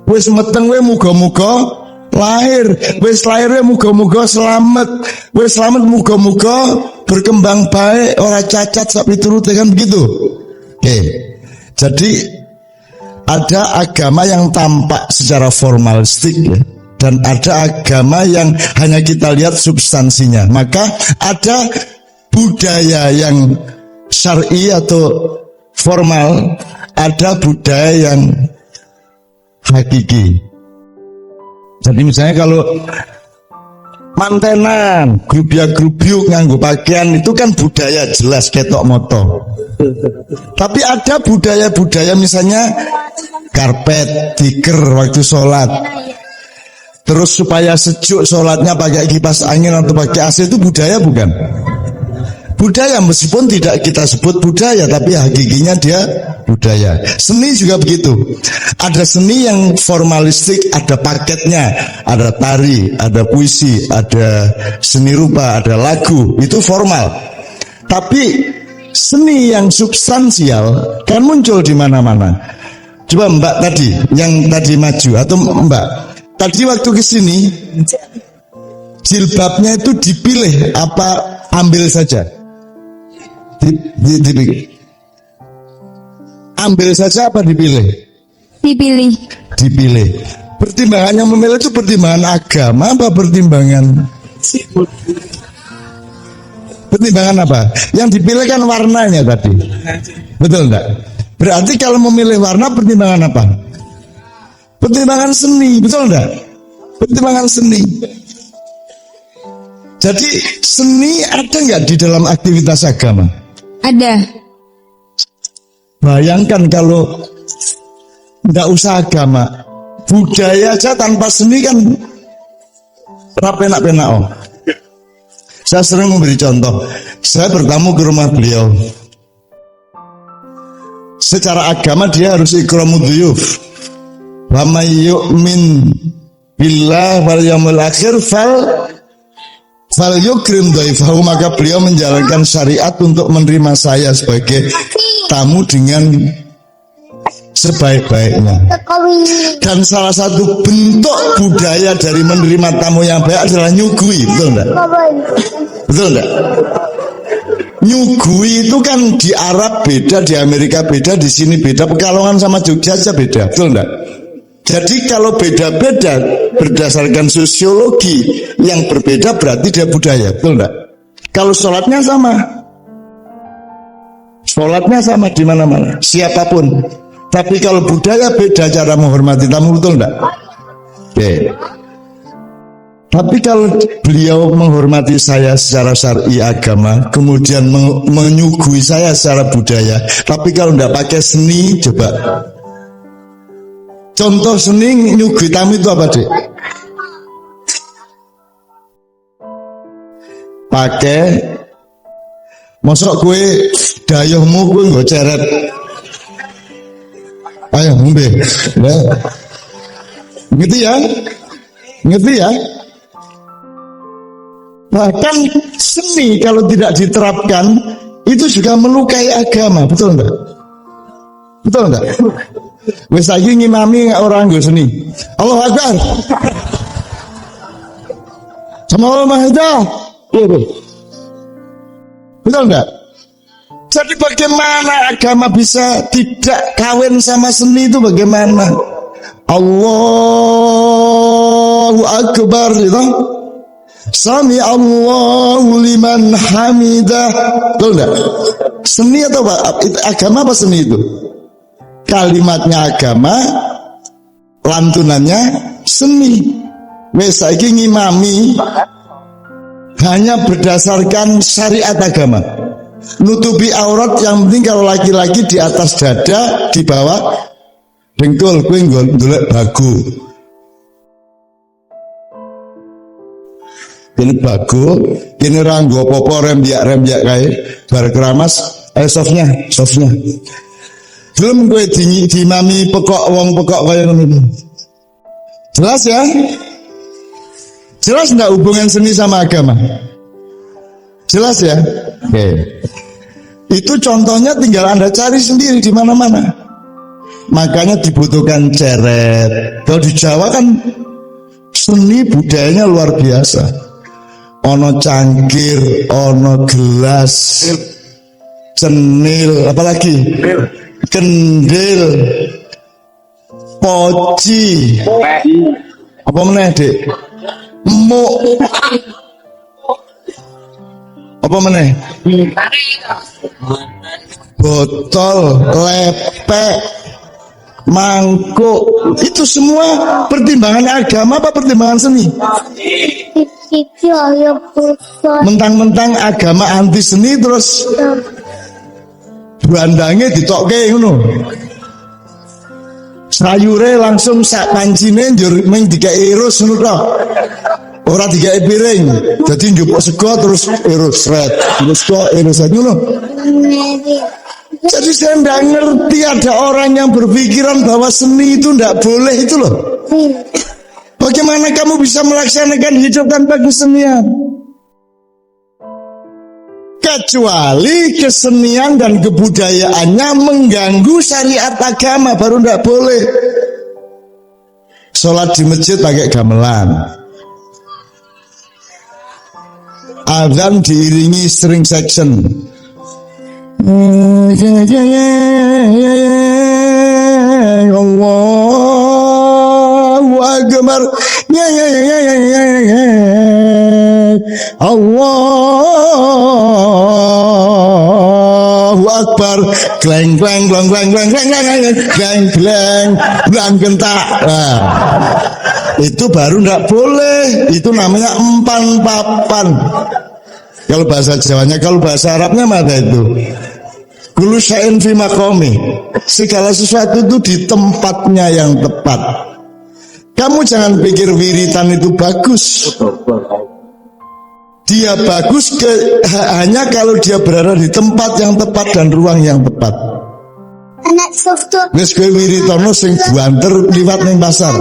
Wis meteng kowe muga-muga lahir. Wis lahir muga-muga selamat. Wis selamat muga-muga berkembang baik, orang cacat sapi turut, kan begitu. Oke. Jadi ada agama yang tampak secara formalistik, ya, dan ada agama yang hanya kita lihat substansinya. Maka ada budaya yang syar'i atau formal, ada budaya yang hakiki. Jadi misalnya kalau mantenan, grubyuk nganggo pakaian itu kan budaya jelas ketok moto. Tapi ada budaya-budaya misalnya karpet, tikar waktu sholat. Terus supaya sejuk sholatnya pakai kipas angin atau pakai AC, itu budaya bukan? Budaya, meskipun tidak kita sebut budaya, tapi hakikinya dia budaya. Seni juga begitu. Ada seni yang formalistik, ada paketnya, ada tari, ada puisi, ada seni rupa, ada lagu, itu formal. Tapi seni yang substansial kan muncul di mana-mana. Coba Mbak tadi, yang tadi maju, atau Mbak tadi waktu kesini, jilbabnya itu dipilih apa ambil saja? Ambil saja apa dipilih? Dipilih. Pertimbangannya memilih itu pertimbangan agama apa pertimbangan apa? Yang dipilih kan warnanya tadi. Betul enggak? Berarti kalau memilih warna pertimbangan apa? Pertimbangan seni, betul enggak? Pertimbangan seni. Jadi seni ada enggak di dalam aktivitas agama? Ada. Bayangkan kalau enggak usah agama, budaya aja tanpa seni kan rapenak-penak. Oh. Saya sering memberi contoh. Saya bertamu ke rumah beliau. Secara agama dia harus ikramud dzuyuf. Wa may yu'min billah wal yaumil akhir fal yukrim dhaifahu, maka beliau menjalankan syariat untuk menerima saya sebagai tamu dengan sebaik-baiknya. Dan salah satu bentuk budaya dari menerima tamu yang baik adalah nyugui, betul enggak? Betul enggak? Nyugui itu kan di Arab beda, di Amerika beda, di sini beda, Pekalongan sama Jogja aja beda, betul enggak? Jadi kalau beda-beda berdasarkan sosiologi yang berbeda berarti dia budaya, betul enggak? Kalau sholatnya sama di mana-mana, siapapun. Tapi kalau budaya beda cara menghormati tamu, betul enggak? Oke. Tapi kalau beliau menghormati saya secara syar'i agama, kemudian menyuguhi saya secara budaya, tapi kalau enggak pakai seni, coba. Contoh seni nyuguhi tamu itu apa, Dek? Pakai mosok kue dayohmu kue nggak ceret. Ayo ngombe. Ngerti ya? Bahkan seni kalau tidak diterapkan itu juga melukai agama, betul enggak? Betul enggak? Wes lagi ngimami orang nggo seni. Allahu Akbar. Sama Allah Maha. Betul enggak? Jadi bagaimana agama bisa tidak kawin sama seni itu bagaimana? Allahu Akbar itu. Sami Allahu liman hamidah. Betul enggak? Seni atau apa? Agama apa seni itu? Kalimatnya agama, lantunannya seni. Wes saiki ngimami hanya berdasarkan syariat agama. Nutupi aurat yang penting kalau laki-laki di atas dada, di bawah dengkul, kowe golek bagu. Ini bagu, ini ranggo popo rem biak kae bar keramas, softnya. Belum gue dimami wong pekok kaya ngono. Jelas ya? Jelas enggak hubungan seni sama agama? Jelas ya? Oke. Itu contohnya tinggal Anda cari sendiri di mana-mana. Makanya dibutuhkan ceret. Kalau di Jawa kan seni budayanya luar biasa. Ono cangkir, ono gelas, cenil, apalagi kendil, poci, apa meneh, Dek? Muk, apa meneh? botol, lepek, mangkuk, itu semua pertimbangan agama apa pertimbangan seni? Mentang-mentang agama anti seni terus bandangnya ditokke ngono. Sayure langsung sak pancine njur ming dikeki irus ngono tok. Ora dikeki piring. Dadi njupuk sego terus irus sret. Terus kok irus ngono. Jadi saya tidak ngerti ada orang yang berpikiran bahwa seni itu tidak boleh itu loh. Bagaimana kamu bisa melaksanakan hidup tanpa kesenian? Kecuali kesenian dan kebudayaannya mengganggu syariat agama, baru tidak boleh. Sholat di masjid pakai gamelan, azan diiringi string section, Allahu Akbar, Allahu Akbar, gleng gleng gleng gleng gleng gleng gleng gleng gleng gleng gentak. Nah, itu baru tidak boleh. Itu namanya empan papan. Kalau bahasa Jawanya, kalau bahasa Arabnya mana itu? Kullu syai'in fi maqami. Segala sesuatu itu di tempatnya yang tepat. Kamu jangan pikir wiritan itu bagus. Dia bagus hanya kalau dia berada di tempat yang tepat dan ruang yang tepat. Wis kowe wiritono sing banter liwat ning pasar.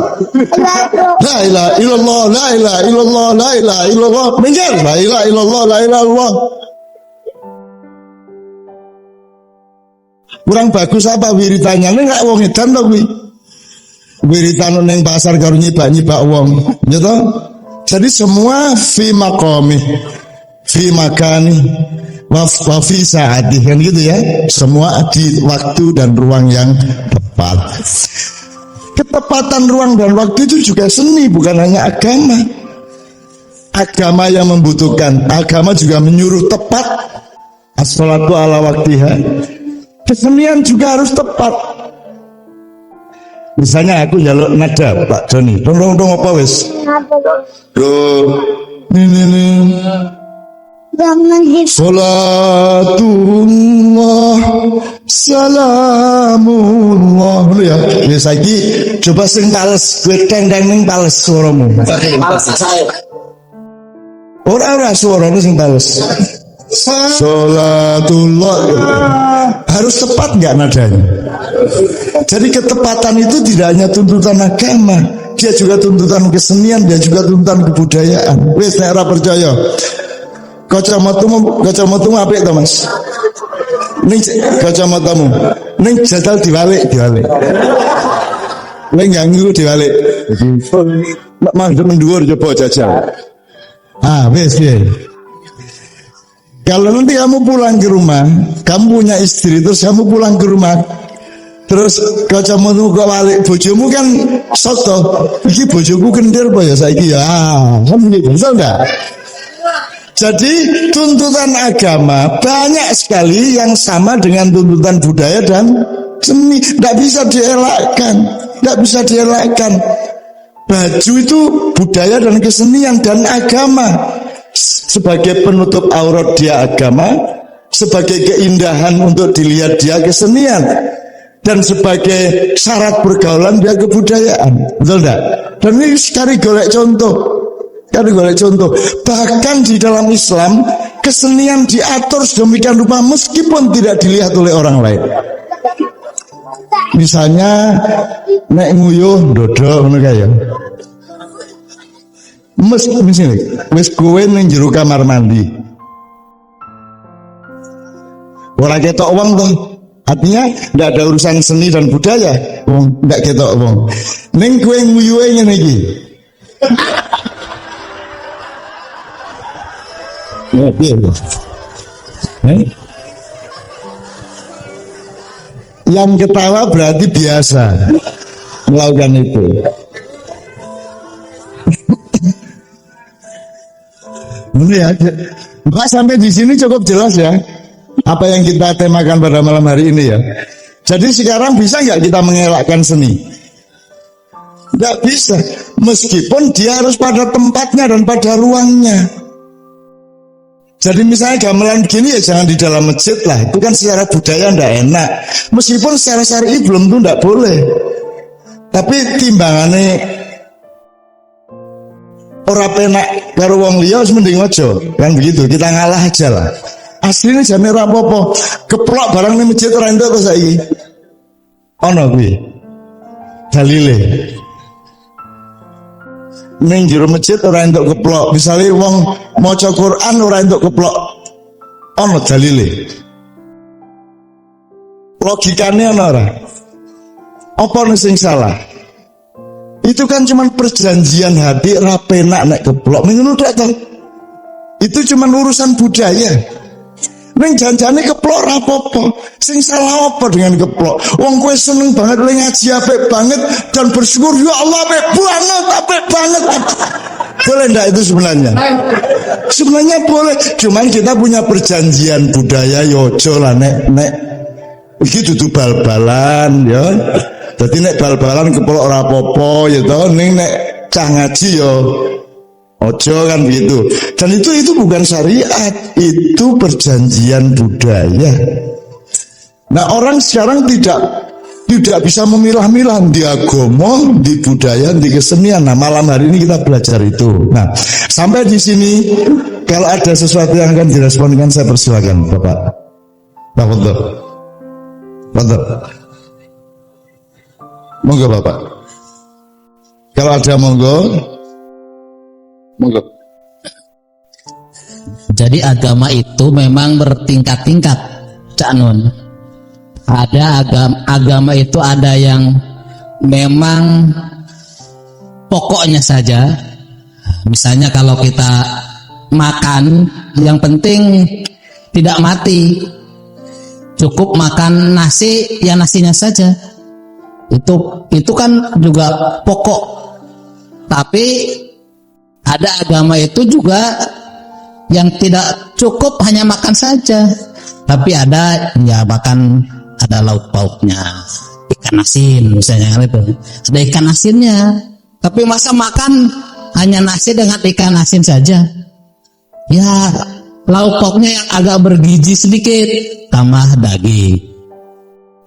La ilaha illallah, la ilaha illallah, la ilaha illallah. Minggir, la ilaha illallah, la ilaha illallah. Kurang bagus apa wiritannya? Nek wong edan to kuwi. Wiritan ning pasar karo nyibak-nyibak wong, ya toh? Jadi semua fi maqami, fi makani, wa fi saati, kan gitu ya. Semua di waktu dan ruang yang tepat. Ketepatan ruang dan waktu itu juga seni, bukan hanya agama. Agama yang membutuhkan, agama juga menyuruh tepat. As-sholatu ala waktiha. Kesenian juga harus tepat. Misalnya aku jaluk nada Pak Joni, dong apa wis? Ini. Salatullah salamullah ya. Ya saiki coba sing pales, kowe tendang ning pales suaramu. Ora suarane sing pales. Salatullah harus tepat nggak nadanya? Jadi ketepatan itu tidak hanya tuntutan agama, dia juga tuntutan kesenian, dia juga tuntutan kebudayaan. Wes nek ora percaya, kacamatamu apik to Mas? Ning kacamatamu, ning jadal diwalik. Ning ganggu diwalik. Mangga mendhuwur coba jajal. Wes piye? Kalau nanti kamu pulang ke rumah, kamu punya istri, terus kamu pulang ke rumah, terus kacamatamu kok balik, bojomu kan soto, iki bojoku kendir apa ya saiki ya, kan gitu, betul nggak? Jadi tuntutan agama banyak sekali yang sama dengan tuntutan budaya dan seni, tidak bisa dielakkan. Baju itu budaya dan kesenian dan agama. Sebagai penutup aurat dia agama, sebagai keindahan untuk dilihat dia kesenian, dan sebagai syarat pergaulan dia kebudayaan, betul tidak? Dan ini sekali golek contoh. Bahkan di dalam Islam kesenian diatur sedemikian rupa meskipun tidak dilihat oleh orang lain. Misalnya nek nguyuh dodok ngono kaya. Misalnya, wis kowe ning jero kamar mandi. Ora ketok wong to. Artinya ndak ada urusan seni dan budaya. Wong ndak ketok wong. Ning kowe nguyuhe ngene iki. Ya, piye. Yang ketawa berarti biasa melakukan itu. Ya, Pak sampai di sini cukup jelas ya. apa yang kita temakan pada malam hari ini ya. Jadi sekarang bisa nggak kita mengelakkan seni? Nggak bisa, meskipun dia harus pada tempatnya dan pada ruangnya. Jadi misalnya gamelan begini ya jangan di dalam masjid lah, itu kan secara budaya ndak enak. Meskipun secara syar'i belum tuh ndak boleh. Tapi timbangannya ora penak karo wong liya wis mending aja, kan begitu. Kita ngalah aja lah. Asline jane ora apa-apa. Keplok barang ning masjid ora entuk to saiki. Ono kuwi. Dalile. Ning jero masjid ora entuk keplok. Misale wong maca Quran ora entuk keplok. Ono dalile. Logikane ono ora? Apa sing salah? Itu kan cuman perjanjian hati ra penak nek keplok. Ngono tok to. Itu cuman urusan budaya. Neng janjane keplok ra apa-apa. Sing salah apa dengan keplok? Wong kowe seneng banget le ngaji apik banget dan bersyukur ya Allah apik banget. Boleh ndak itu sebenarnya? Sebenarnya boleh. Cuman kita punya perjanjian budaya yojo lah nek iki dudu bal-balan ya. Dadi nek bal-balan keplok ora apa-apa ya to, ning nek cah ngaji ya ojo kan begitu. Dan itu bukan syariat, itu perjanjian budaya. Nah orang sekarang tidak bisa memilah-milah di agama, di budaya, di kesenian. Nah malam hari ini kita belajar itu. Nah sampai di sini kalau ada sesuatu yang akan diresponkan saya persilakan Bapak. Bapak. Monggo Bapak. Kalau ada monggo. Jadi agama itu memang bertingkat-tingkat, Cak Nun. Ada agama itu ada yang memang pokoknya saja. Misalnya kalau kita makan, yang penting tidak mati. Cukup makan nasi, ya nasinya saja. Itu kan juga pokok. Tapi ada agama itu juga yang tidak cukup hanya makan saja, tapi ada ya makan, ada lauk pauknya, ikan asin misalnya itu, ada ikan asinnya. Tapi masa makan hanya nasi dengan ikan asin saja? Ya lauk pauknya yang agak bergizi sedikit, tambah daging,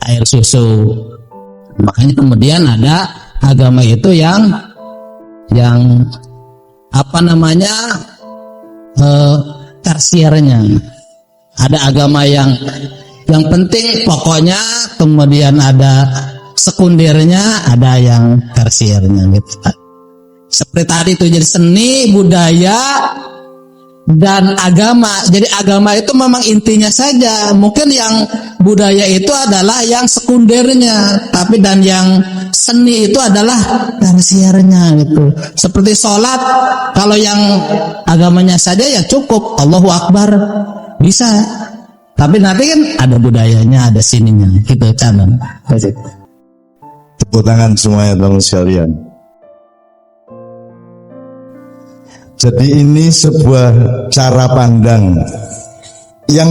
air susu. Makanya kemudian ada agama itu yang apa namanya tersiernya. Ada agama yang penting pokoknya, kemudian ada sekundernya, ada yang tersiernya gitu. Seperti tadi itu jadi seni, budaya, dan agama. Jadi agama itu memang intinya saja. Mungkin yang budaya itu adalah yang sekundernya, tapi dan yang seni itu adalah tersiernya gitu. Seperti sholat, kalau yang agamanya saja ya cukup Allahu Akbar bisa, tapi nanti kan ada budayanya, ada sininya gitu. Canan. Tepuk tangan semuanya teman sekalian. Jadi ini sebuah cara pandang yang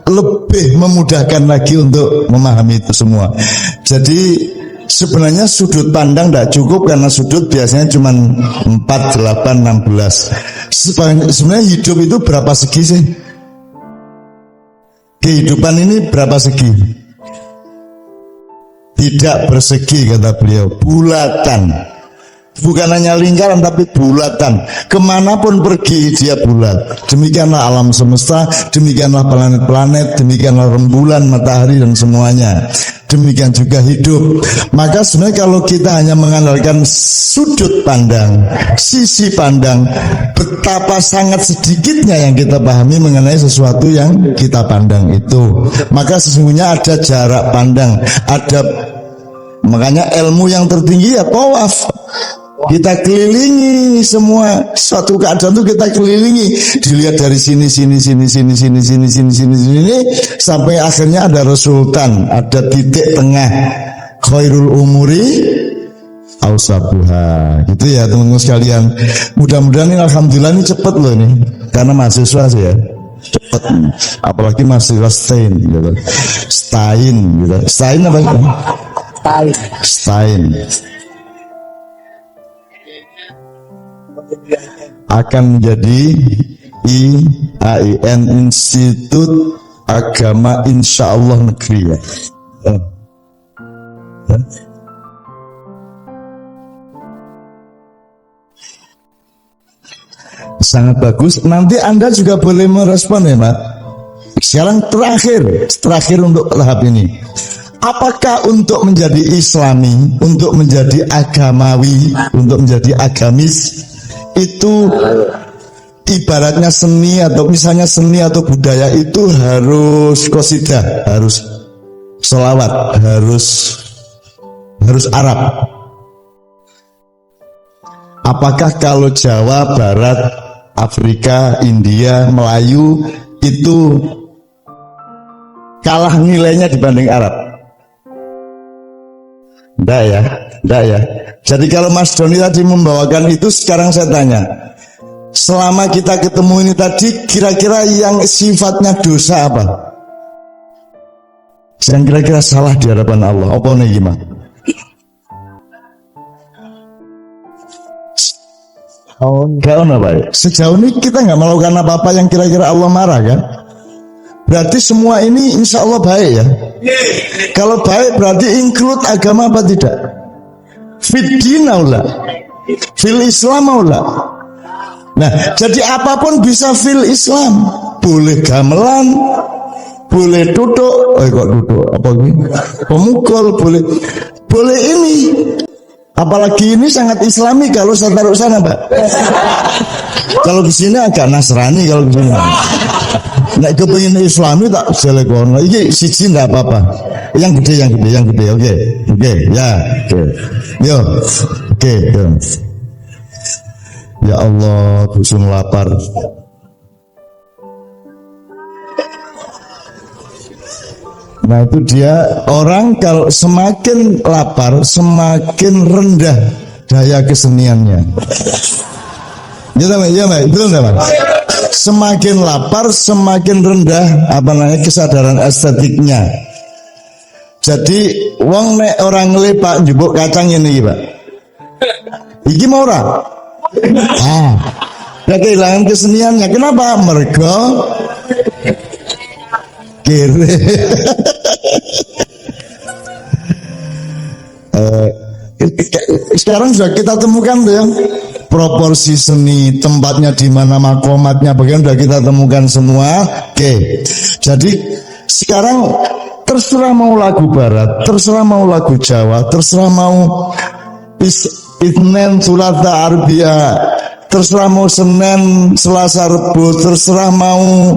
lebih memudahkan lagi untuk memahami itu semua. Jadi sebenarnya sudut pandang tidak cukup, karena sudut biasanya cuma 4, 8, 16. Sebenarnya hidup itu berapa segi sih? Kehidupan ini berapa segi? Tidak bersegi kata beliau, bulatan. Bukan hanya lingkaran tapi bulatan. Kemanapun pergi dia bulat. Demikianlah alam semesta, demikianlah planet-planet, demikianlah rembulan, matahari dan semuanya. Demikian juga hidup. Maka sebenarnya kalau kita hanya mengandalkan sudut pandang, sisi pandang, betapa sangat sedikitnya yang kita pahami mengenai sesuatu yang kita pandang itu. Maka sesungguhnya ada jarak pandang, ada, makanya ilmu yang tertinggi ya tawaf. Kita kelilingi semua suatu keadaan itu, kita kelilingi, dilihat dari sini sampai akhirnya ada resultan, ada titik tengah. Khairul umuri ausabuha. Gitu ya teman-teman sekalian. Mudah-mudahan ini alhamdulillah ini cepet loh ini, karena mahasiswa sih ya. Cepet. cepet, apalagi masih Stein gitu. Stein gitu. Stein apa? Stein akan menjadi IAIN, Institut Agama Insya Allah Negeri ya. Sangat bagus. Nanti Anda juga boleh merespon ya Pak. Sekarang terakhir untuk tahap ini. Apakah untuk menjadi Islami, untuk menjadi agamawi, untuk menjadi agamis itu ibaratnya seni, atau misalnya seni atau budaya itu harus qasidah, harus sholawat, harus Arab? Apakah kalau Jawa, Barat, Afrika, India, Melayu itu kalah nilainya dibanding Arab? Enggak ya. Jadi kalau Mas Doni tadi membawakan itu, sekarang saya tanya, selama kita ketemu ini tadi, kira-kira yang sifatnya dosa apa? Yang kira-kira salah di hadapan Allah, apa nih gimana? Gak ono Pak. Sejauh ini kita nggak melakukan apa-apa yang kira-kira Allah marah kan? Berarti semua ini insya Allah baik ya. Kalau baik berarti include agama apa tidak? Fiddin aula, fil Islam aula. Nah, jadi apapun bisa fil Islam. Boleh gamelan, boleh duduk, kok duduk apa ini? Pemukul, boleh ini. Apalagi ini sangat Islami kalau saya taruh sana Pak. Kalau di sini agak Nasrani kalau di sini. Nek kepengin Islami tak jelek kono. Iki siji ndak apa-apa. Yang gede. Oke, ya. Oke. Yo. Oke, yo. Ya Allah, busung lapar. Nah itu dia, orang kalau semakin lapar semakin rendah daya keseniannya. Ya Pak, betul enggak Pak? Semakin lapar semakin rendah kesadaran estetiknya. Jadi wong nek orang ngelepak njupuk kacang ini Pak. Iki mau ora? Ya kehilangan keseniannya. Kenapa? Mergo kiri. Sekarang sudah kita temukan tuh ya, proporsi seni, tempatnya di mana, makomatnya, bagian sudah kita temukan semua. Oke. Jadi sekarang terserah mau lagu Barat, terserah mau lagu Jawa, terserah mau Isnen Sulata Arbia, terserah mau Senin Selasa Rebo, terserah mau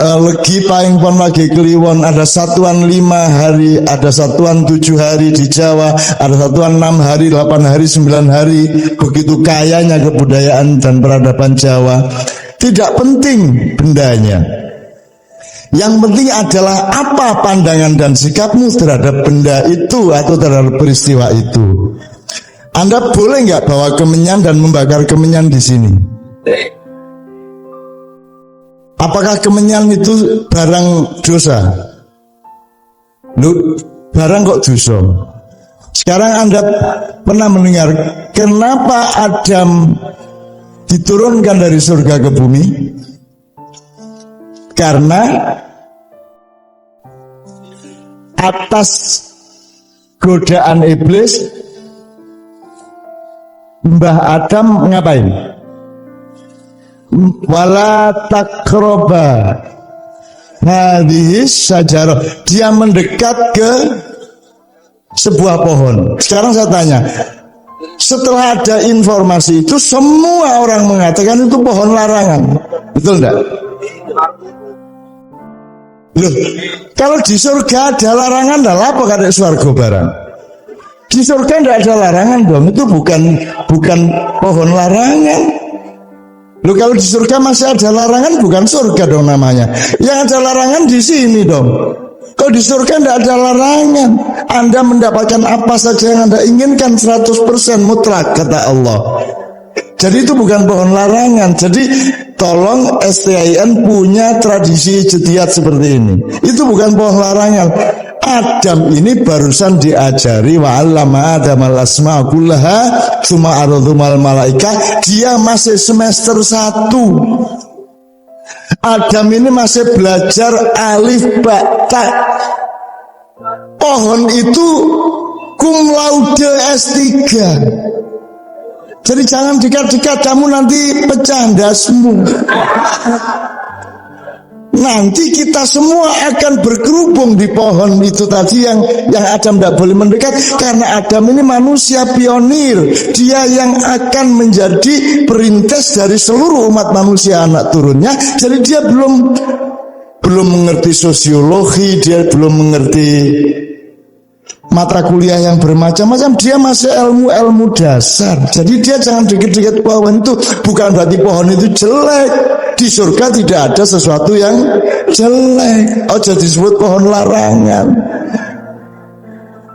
legi paing pon lagi kliwon, ada satuan 5 hari, ada satuan 7 hari di Jawa, ada satuan 6 hari, 8 hari, 9 hari. Begitu kayanya kebudayaan dan peradaban Jawa. Tidak penting bendanya, yang penting adalah apa pandangan dan sikapmu terhadap benda itu atau terhadap peristiwa itu. Anda boleh nggak bawa kemenyan dan membakar kemenyan di sini? Apakah kemenyan itu barang dosa? Barang kok dosa? Sekarang Anda pernah mendengar kenapa Adam diturunkan dari surga ke bumi? Karena atas godaan iblis, Mbah Adam ngapain? Wala takroba hadhihi syajarah, dia mendekat ke sebuah pohon. Sekarang saya tanya, setelah ada informasi itu, semua orang mengatakan itu pohon larangan, betul enggak? Loh, kalau di surga ada larangan, dah apa kata surga barang? Di surga enggak ada larangan dong, itu bukan pohon larangan. Loh, kalau di surga masih ada larangan, bukan surga dong namanya. Yang ada larangan di sini dong. Kalau di surga tidak ada larangan, Anda mendapatkan apa saja yang Anda inginkan 100% mutlak, kata Allah. Jadi itu bukan pohon larangan. Jadi tolong STIN punya tradisi ijtihad seperti ini. Itu bukan pohon larangan. Adam ini barusan diajari wa 'allama Adamal asma kullaha tsumma aradhumal malaika. Dia masih semester 1. Adam ini masih belajar alif ba ta. Pohon itu cum laude S3. Jadi jangan dekat-dekat, kamu nanti pecah dasmu. Nanti kita semua akan berkerubung di pohon itu tadi yang Adam tidak boleh mendekat, karena Adam ini manusia pionir. Dia yang akan menjadi perintis dari seluruh umat manusia, anak turunnya. Jadi dia belum mengerti sosiologi, dia belum mengerti mata kuliah yang bermacam-macam, dia masih ilmu dasar. Jadi dia jangan dikit-dikit pohon itu. Bukan berarti pohon itu jelek. Di surga tidak ada sesuatu yang jelek. Oh, jadi disebut pohon larangan.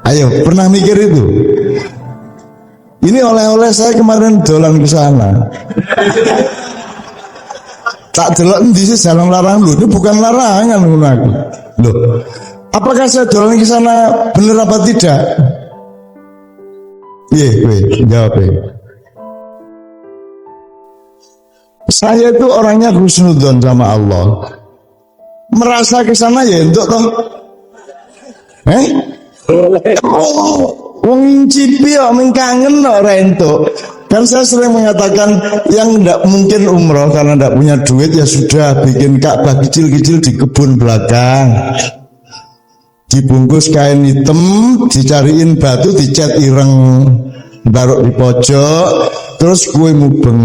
Ayo, pernah mikir itu? Ini oleh-oleh saya kemarin dolan ke sana. Tak delok endi sih jalan larangan lho, itu bukan larangan ngono aku. Loh, apakah saya dolan ke sana benar apa tidak? Iya, jawab. Saya itu orangnya husnudzon sama Allah. Merasa ke sana ya untuk toh. Wong incipi kok mengkangen ora entuk. Kan saya sering mengatakan yang tidak mungkin umroh karena tidak punya duit, ya sudah bikin Ka'bah kecil-kecil di kebun belakang, dibungkus kain hitam, dicariin batu, dicat ireng, taruh di pojok, terus kue mubeng.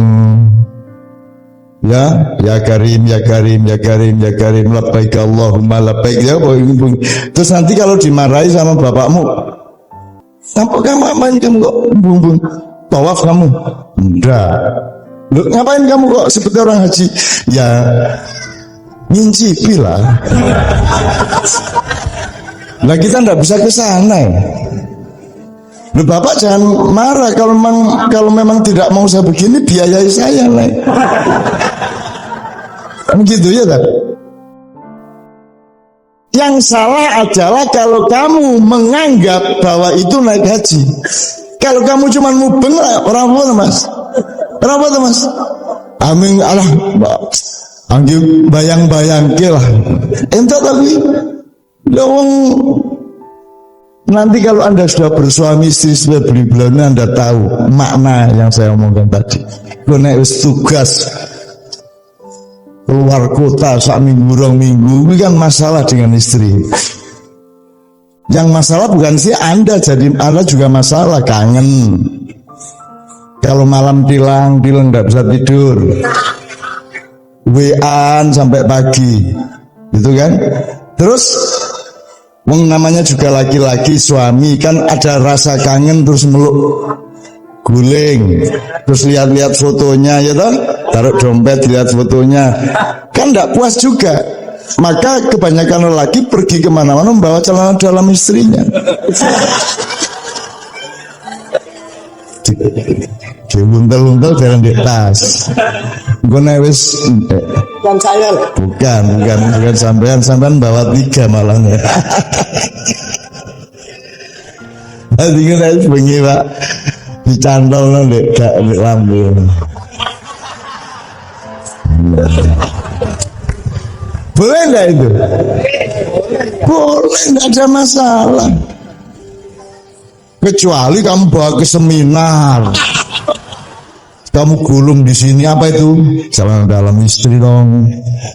Ya karim, ya karim, ya karim, ya karim, labbaik Allahumma labbaik, ya mubeng. Terus nanti kalau dimarahi sama bapakmu, apa kamu aman kamu kok bung tawaf kamu? Enggak. Loh, ngapain kamu kok seperti orang haji? Ya ngincipi lah. Nah kita enggak bisa ke sana ya. Loh, bapak jangan marah kalau memang tidak mau saya begini, biayai saya lah. Kan gitu ya kan? Yang salah adalah kalau kamu menganggap bahwa itu naik haji. Kalau kamu cuma mubeng lah, orang apa mas? Orang apa mas? Amin Allah, anggap bayang-bayang lah. Entah tapi, lawang nanti kalau anda sudah bersuami istri sudah beli-beli, anda tahu makna yang saya omongkan tadi. Kau naik tugas keluar kota sak minggu rong minggu, ini kan masalah dengan istri. Yang masalah bukan sih anda, jadi anda juga masalah, kangen. Kalau malam tilang nggak bisa tidur, WA-an sampai pagi, gitu kan? Terus namanya juga laki-laki, suami kan ada rasa kangen, terus meluk guling, terus lihat-lihat fotonya, ya toh, taruh dompet lihat fotonya, kan nggak puas juga. Maka kebanyakan lelaki pergi kemana-mana membawa celana dalam istrinya. Diuntel-untel dalam di tas. Gue wis Bukan saya. Bukan sampean bawa 3 malahnya. Tadi kita bengi pak dicantol di lambung. Boleh enggak itu? Boleh, enggak ada masalah. Kecuali kamu bawa ke seminar, kamu gulung di sini, apa itu? Celana dalam istri dong.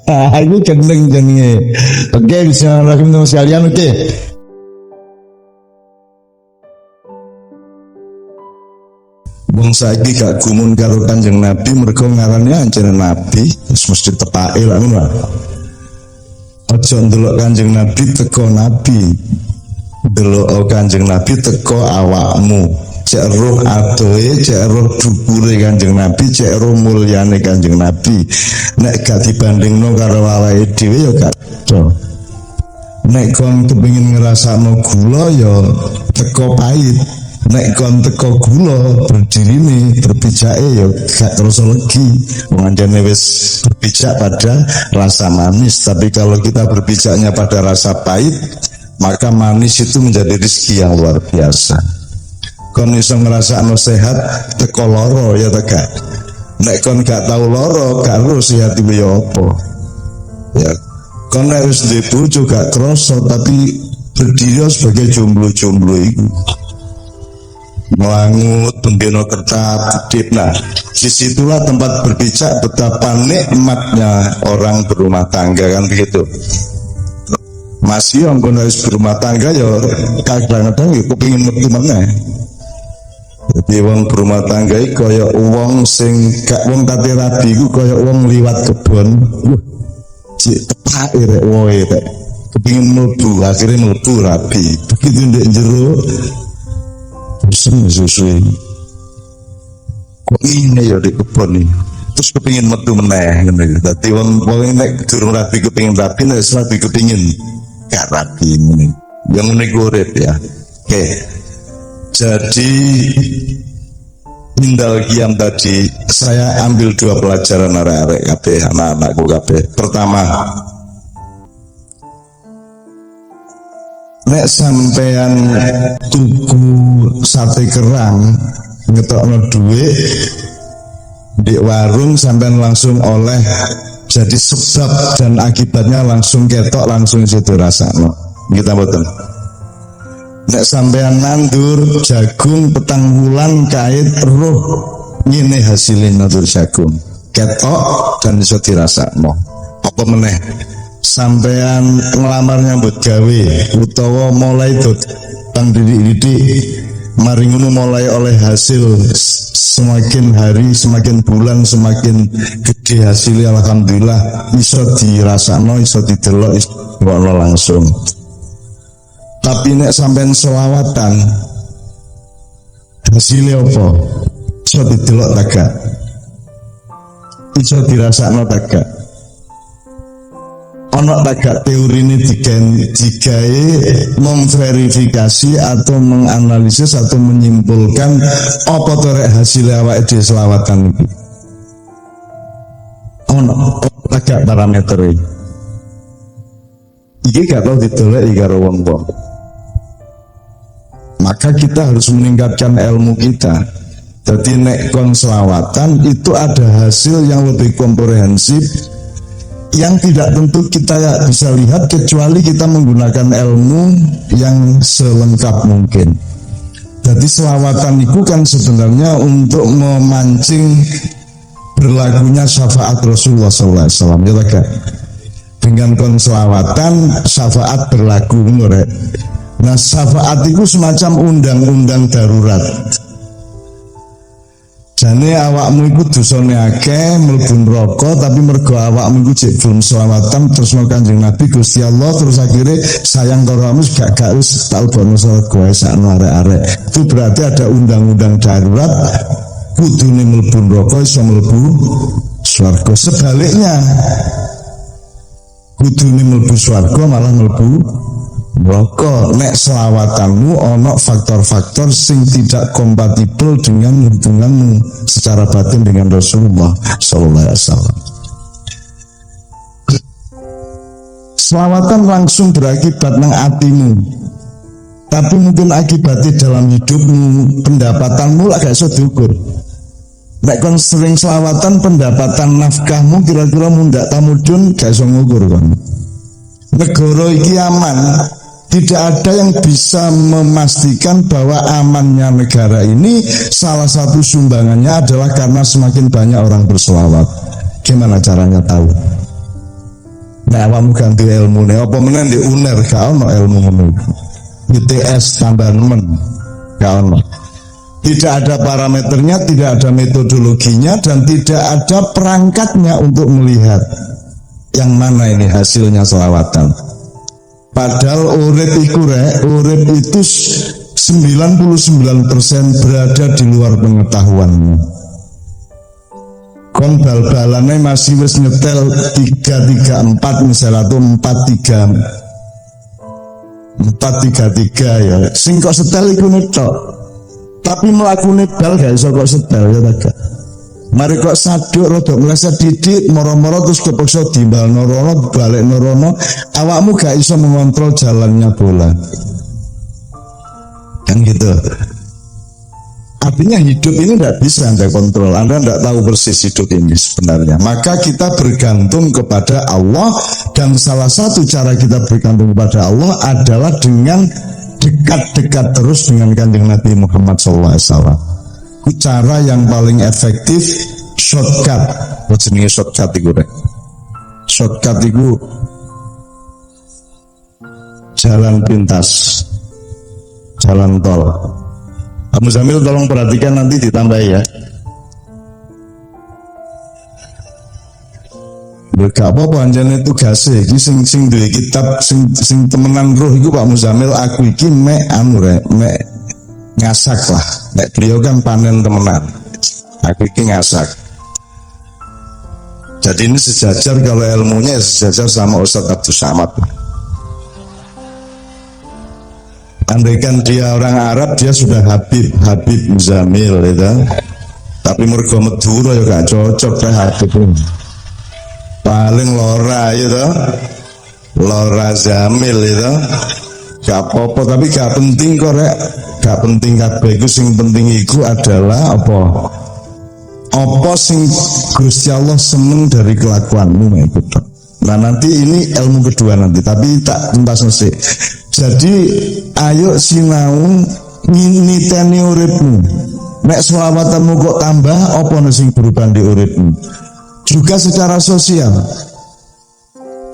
Ini gendeng jenenge. Oke, bismillahirrahmanirrahim sekalian, oke. Wong saiki gak gumun karo Kanjeng Nabi mergo ngarane anjene Nabi, wis mesti tepake lah ngono. Aja ndelok Kanjeng Nabi teko Nabi, ndelok Kanjeng Nabi teko awakmu. Cek roh adoe, cek roh dukure Kanjeng Nabi, cek roh mulyane Kanjeng Nabi. Nek gak dibandingno karo awake dhewe ya gak cocok. Nek kon kepengin ngrasakno gula ya teko pahit. Nek kon teko gula berdiri nih berbijake ya gak terus legi menganjane wis berbijak pada rasa manis. Tapi kalau kita berbijaknya pada rasa pahit, maka manis itu menjadi rezeki yang luar biasa. Kon iso ngrasakno sehat teko loro ya tegak. Nek kon gak tahu loro gak ero sehat iki ya apa. Ya kon nek wis duwe bojo gak krasa tapi berdiri sebagai jomblo-jomblo iku. Melangut, pembino kertap, kedip. Nah, disitulah tempat berpijak betapa nikmatnya orang berumah tangga, kan begitu. Masih yang harus berumah tangga ya kadang-kadang ya kepingin metu meneh. Jadi wong berumah tangga iku kaya wong sing gak wong kate rabi iku kaya wong liwat kebon. Cek tepake rek woe rek. Kepingin mlebu, akhirnya mlebu rabi. Begitu ndek jero susu kok ini ya di kebun nih terus kepingin metu meneh ngene. Dadi wong nek durung rapi kepingin rapi, nek rapi kepingin gak rapi ngene. Yang ngene urip ya. Oke. Jadi Indal Qiyam tadi saya ambil 2 pelajaran arek-arek kabeh, anak-anakku kabeh. Pertama, nek sampean tuku sate kerang ngetokno duit di warung, sampean langsung oleh, jadi sebab dan akibatnya langsung ketok, langsung situ rasakno. Kita boten. Nek sampean nandur jagung petang wulan kait roh ngene hasilin nandur jagung ketok dan iso dirasakno. Apa meneh sampean ngelamar nyambut gawe utawa mulai tang didik-didik mari ngono mulai oleh hasil, semakin hari semakin bulan semakin gede hasilnya, alhamdulillah iso dirasakno, iso didelok, iso langsung. Tapi nek sampean selawatan hasilnya apa? Iso didelok tagak, iso dirasakno tagak. Ono tagak teori ini digawe memverifikasi atau menganalisis atau menyimpulkan apa to rek hasil awake dhewe selawatan iki. Ono tagak parameter iki gak tau ditolak karo wong-wong. Maka kita harus meningkatkan ilmu kita. Jadi nek kon selawatan itu ada hasil yang lebih komprehensif yang tidak tentu kita bisa lihat kecuali kita menggunakan ilmu yang selengkap mungkin. Jadi selawatan itu kan sebenarnya untuk memancing berlakunya syafaat Rasulullah SAW. Ya kan? Dengan konselawatan syafaat berlaku menurut. Nah syafaat itu semacam undang-undang darurat. Jane awakmu iku dosane akeh mlebu neraka, tapi mergo awakmu iku jek belum selawatan terus mau Kanjeng Nabi Gusti Allah terus akhirnya sayang karo kamu gak wis tak ubahno surga sakno arek-arek. Itu berarti ada undang-undang darurat, kudune mlebu neraka iso mlebu swarga. Sebaliknya kudune mlebu swarga malah mlebu neraka. Nek selawatanmu ono faktor-faktor sing tidak kompatibel dengan hubunganmu secara batin dengan Rasulullah Sallallahu Alaihi Wasallam. Selawatan langsung berakibat nang atimu, tapi mungkin akibatnya dalam hidupmu, pendapatanmu lah gak iso diukur. Nek kon sering selawatan, pendapatan nafkahmu kira-kira mundak tamudun gak iso ngukur kon. Negara iki aman. Tidak ada yang bisa memastikan bahwa amannya negara ini salah satu sumbangannya adalah karena semakin banyak orang berselawat. Gimana caranya tahu? Nah, awakmu ganti ilmu nih. Apa menen di UNER gak ono ilmu ngono. ITS tambah nemen gak ono. Tidak ada parameternya, tidak ada metodologinya, dan tidak ada perangkatnya untuk melihat yang mana ini hasilnya selawatan. Padahal urip itu 99% berada di luar pengetahuanmu. Kon bal-balane masih wis nyetel 334 misalnya atau 433 ya. Sing kok setel iku netok. Tapi melakukan bal gak iso kok sedal ya tak. Mari kok saduk rada meleset didik moro-moro terus kepeksa dimbal norono balik norono, awakmu gak iso mengontrol jalannya bola. Kan gitu. Artinya hidup ini tidak bisa Anda kontrol. Anda tidak tahu persis hidup ini sebenarnya. Maka kita bergantung kepada Allah. Dan salah satu cara kita bergantung kepada Allah adalah dengan dekat-dekat terus dengan Kanjeng Nabi Muhammad SAW. Cara yang paling efektif, shortcut. Apa jenis shortcut itu? Shortcut itu jalan pintas, jalan tol. Pak Muzamil tolong perhatikan nanti ditambah ya. Gak apa-apa anjane tugasnya iki sing duwe kitab sing temenan roh iku Pak Muzamil, aku iki mek ngasak lah. Nek beliau kan panen temenan. Aku iki ngasak. Jadi ini sejajar, kalau ilmunya sejajar sama Ustadz Abdul Samad. Andaikan dia orang Arab, dia sudah Habib Muzamil itu. Tapi mergo Madura ya gak cocok deh Habib. Paling Lora itu. Lora Zamil itu. Gak apa-apa, tapi gak penting kok rek. Gak penting kabeh iku, sing penting iku adalah apa? Apa sing Gusti Allah seneng dari kelakuanmu itu. Nah nanti ini ilmu kedua nanti, tapi tak tuntas selesai. Jadi ayo sinau niteni uripmu. Nek selawatanmu kok tambah, apa sing berubah di uripmu? Juga secara sosial.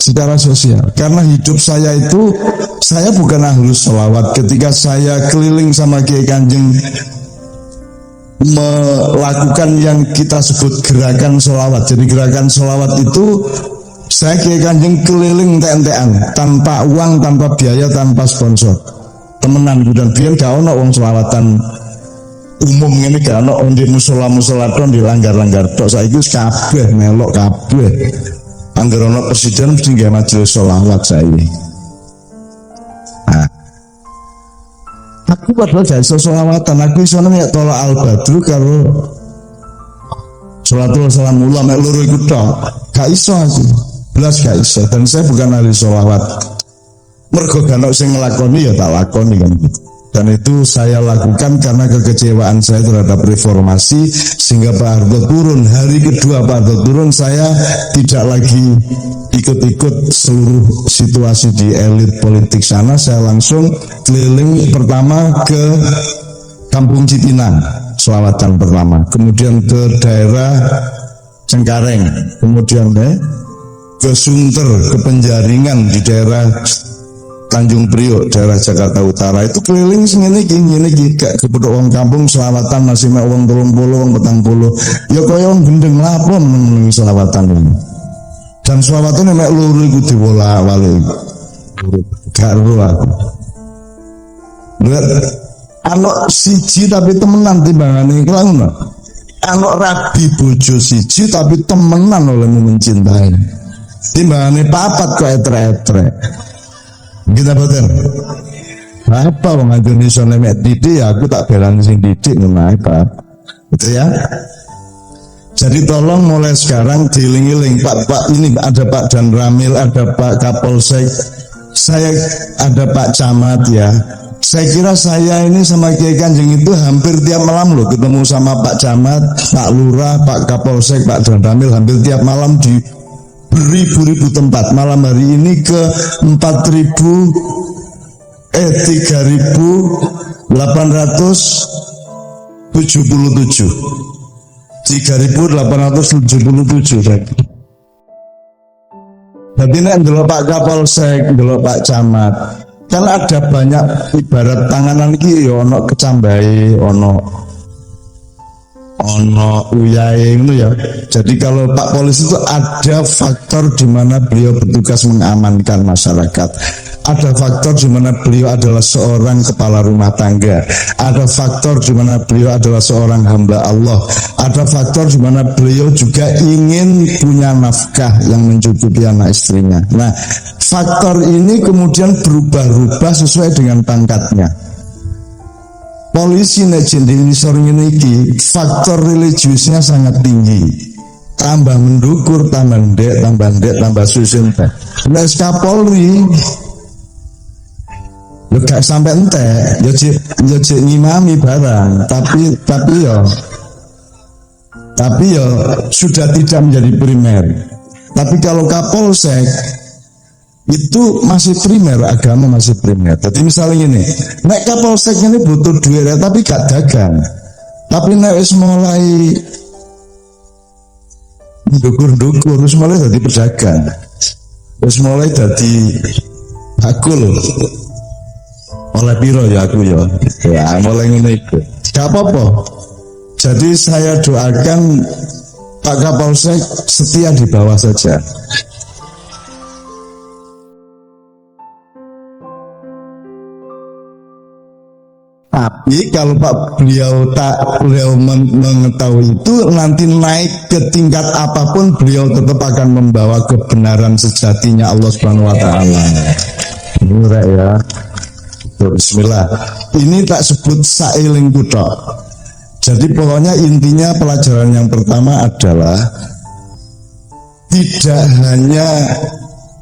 Secara sosial. Karena hidup saya itu, saya bukan ahlus sholawat. Ketika saya keliling sama Kiai Kanjeng melakukan yang kita sebut gerakan sholawat. Jadi gerakan sholawat itu saya Kiai Kanjeng keliling ente-entean, tanpa uang, tanpa biaya, tanpa sponsor. Temenan dan biar gak ono wong selawatan umum ini, gak ono di musola-musola ton di langgar-langgar tok. Saiki wis kabeh melok kabeh. Angger ono presiden mesti gawe majelis sholawat saiki. Nah, aku padahal gak iso sholawatan, aku iso nek tolak al-badru karo sholatul salam ulama loro iku tok. Gak iso aku. Belas gak iso, dan saya bukan ahli sholawat. Mergo gak sing ngelakoni ya tak lakoni kan. Dan itu saya lakukan karena kekecewaan saya terhadap reformasi, sehingga Pak Harto turun. Hari kedua Pak Harto turun, saya tidak lagi ikut-ikut seluruh situasi di elit politik sana. Saya langsung keliling pertama ke Kampung Cipinang, sholawatan pertama, kemudian ke daerah Cengkareng, kemudian ke Sunter, ke Penjaringan di daerah Tanjung Priok, daerah Jakarta Utara. Itu keliling ngene iki gak kepethuk wong kampung selawatan masih mek wong 30 wong 40. Ya kaya wong gendeng lah apa meneng selawatan ini. Dan selawatan mek loro iku diwola-wali. Gak ero aku. Lihat anak siji tapi temenan timbangane iki lha ngono. Anak rabi bojo siji tapi temenan olehmu mencintai. Timbangane papat kok etre-etre. Kita boten. Apa wong Indonesia nek didik ya aku tak belani sing didik ngono ae, Pak. Gitu ya. Jadi tolong mulai sekarang diiling-iling Pak ini ada Pak Dan Ramil, ada Pak Kapolsek, saya ada Pak Camat ya. Saya kira saya ini sama Kiai Kanjeng itu hampir tiap malam loh ketemu sama Pak Camat, Pak Lurah, Pak Kapolsek, Pak Dan Ramil hampir tiap malam di beribu-ribu tempat. Malam hari ini ke 3.877 Jadi nek ndelok Pak Kapolsek, ndelok Pak Camat, kan ada banyak ibarat tanganan iki ya ono kecambai, ono uyahe itu ya. Jadi kalau Pak Polisi itu ada faktor di mana beliau bertugas mengamankan masyarakat. Ada faktor di mana beliau adalah seorang kepala rumah tangga. Ada faktor di mana beliau adalah seorang hamba Allah. Ada faktor di mana beliau juga ingin punya nafkah yang mencukupi anak istrinya. Nah, faktor ini kemudian berubah-ubah sesuai dengan pangkatnya. polisi nek jeneng nisor ngene iki faktor religiusnya sangat tinggi. Tambah mendukur, tambah ndek, tambah susun teh. Nek Kapolri lu gak sampai entek, yo cek ngimami barang, tapi yo sudah tidak menjadi primer. Tapi kalau Kapolsek itu masih primer, agama masih primer. Jadi misalnya ini, nek Kapolsek ini butuh duit ya, tapi gak dagang. Tapi nek wis mulai dukur-dukur, wis mulai jadi pedagang, wis mulai jadi bakul. Oleh piro ya aku ya mulai ngene iku. Gak apa-apa. Jadi saya doakan Pak Kapolsek setia di bawah saja. Tapi kalau beliau mengetahui itu, nanti naik ke tingkat apapun beliau tetap akan membawa kebenaran sejatinya Allah Subhanahu wa taala. Murah ya. Bismillah. Ini tak sebut sailing kutok. Jadi pokoknya intinya pelajaran yang pertama adalah tidak hanya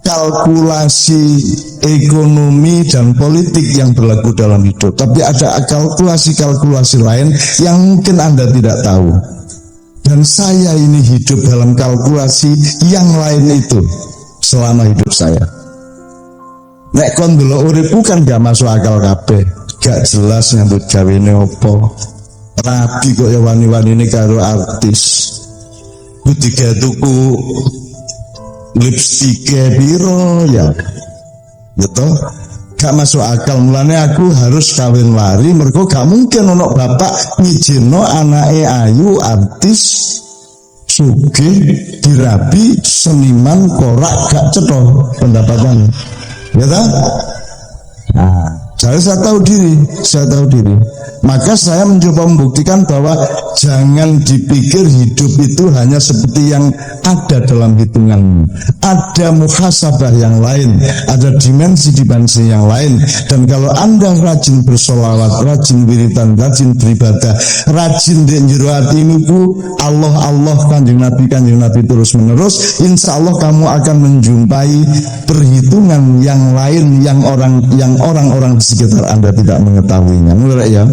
kalkulasi ekonomi dan politik yang berlaku dalam hidup, tapi ada kalkulasi-kalkulasi lain yang mungkin Anda tidak tahu. Dan saya ini hidup dalam kalkulasi yang lain itu selama hidup saya. Nek kon delok uripku kan gak masuk akal kabeh, gak jelas nyambut gawene opo. Rabi kok ya wani-wanine karo artis. Ku tiga tuku lipstike piro ya. Gitu. Gak masuk akal, mulane aku harus kawin lari mergo gak mungkin ono bapak ngijinno anake ayu artis sugih dirabi seniman korak gak cetha pendapatan. Ya tak? Nah, saya tahu diri. Maka saya mencoba membuktikan bahwa jangan dipikir hidup itu hanya seperti yang ada dalam hitungan. Ada muhasabah yang lain, ada dimensi yang lain. Dan kalau Anda rajin bersolawat, rajin wiridan, rajin beribadah, rajin di jero hatimu, Allah kanjeng Nabi terus menerus, insya Allah kamu akan menjumpai perhitungan yang lain yang orang-orang di sekitar Anda tidak mengetahuinya. Mulai ya.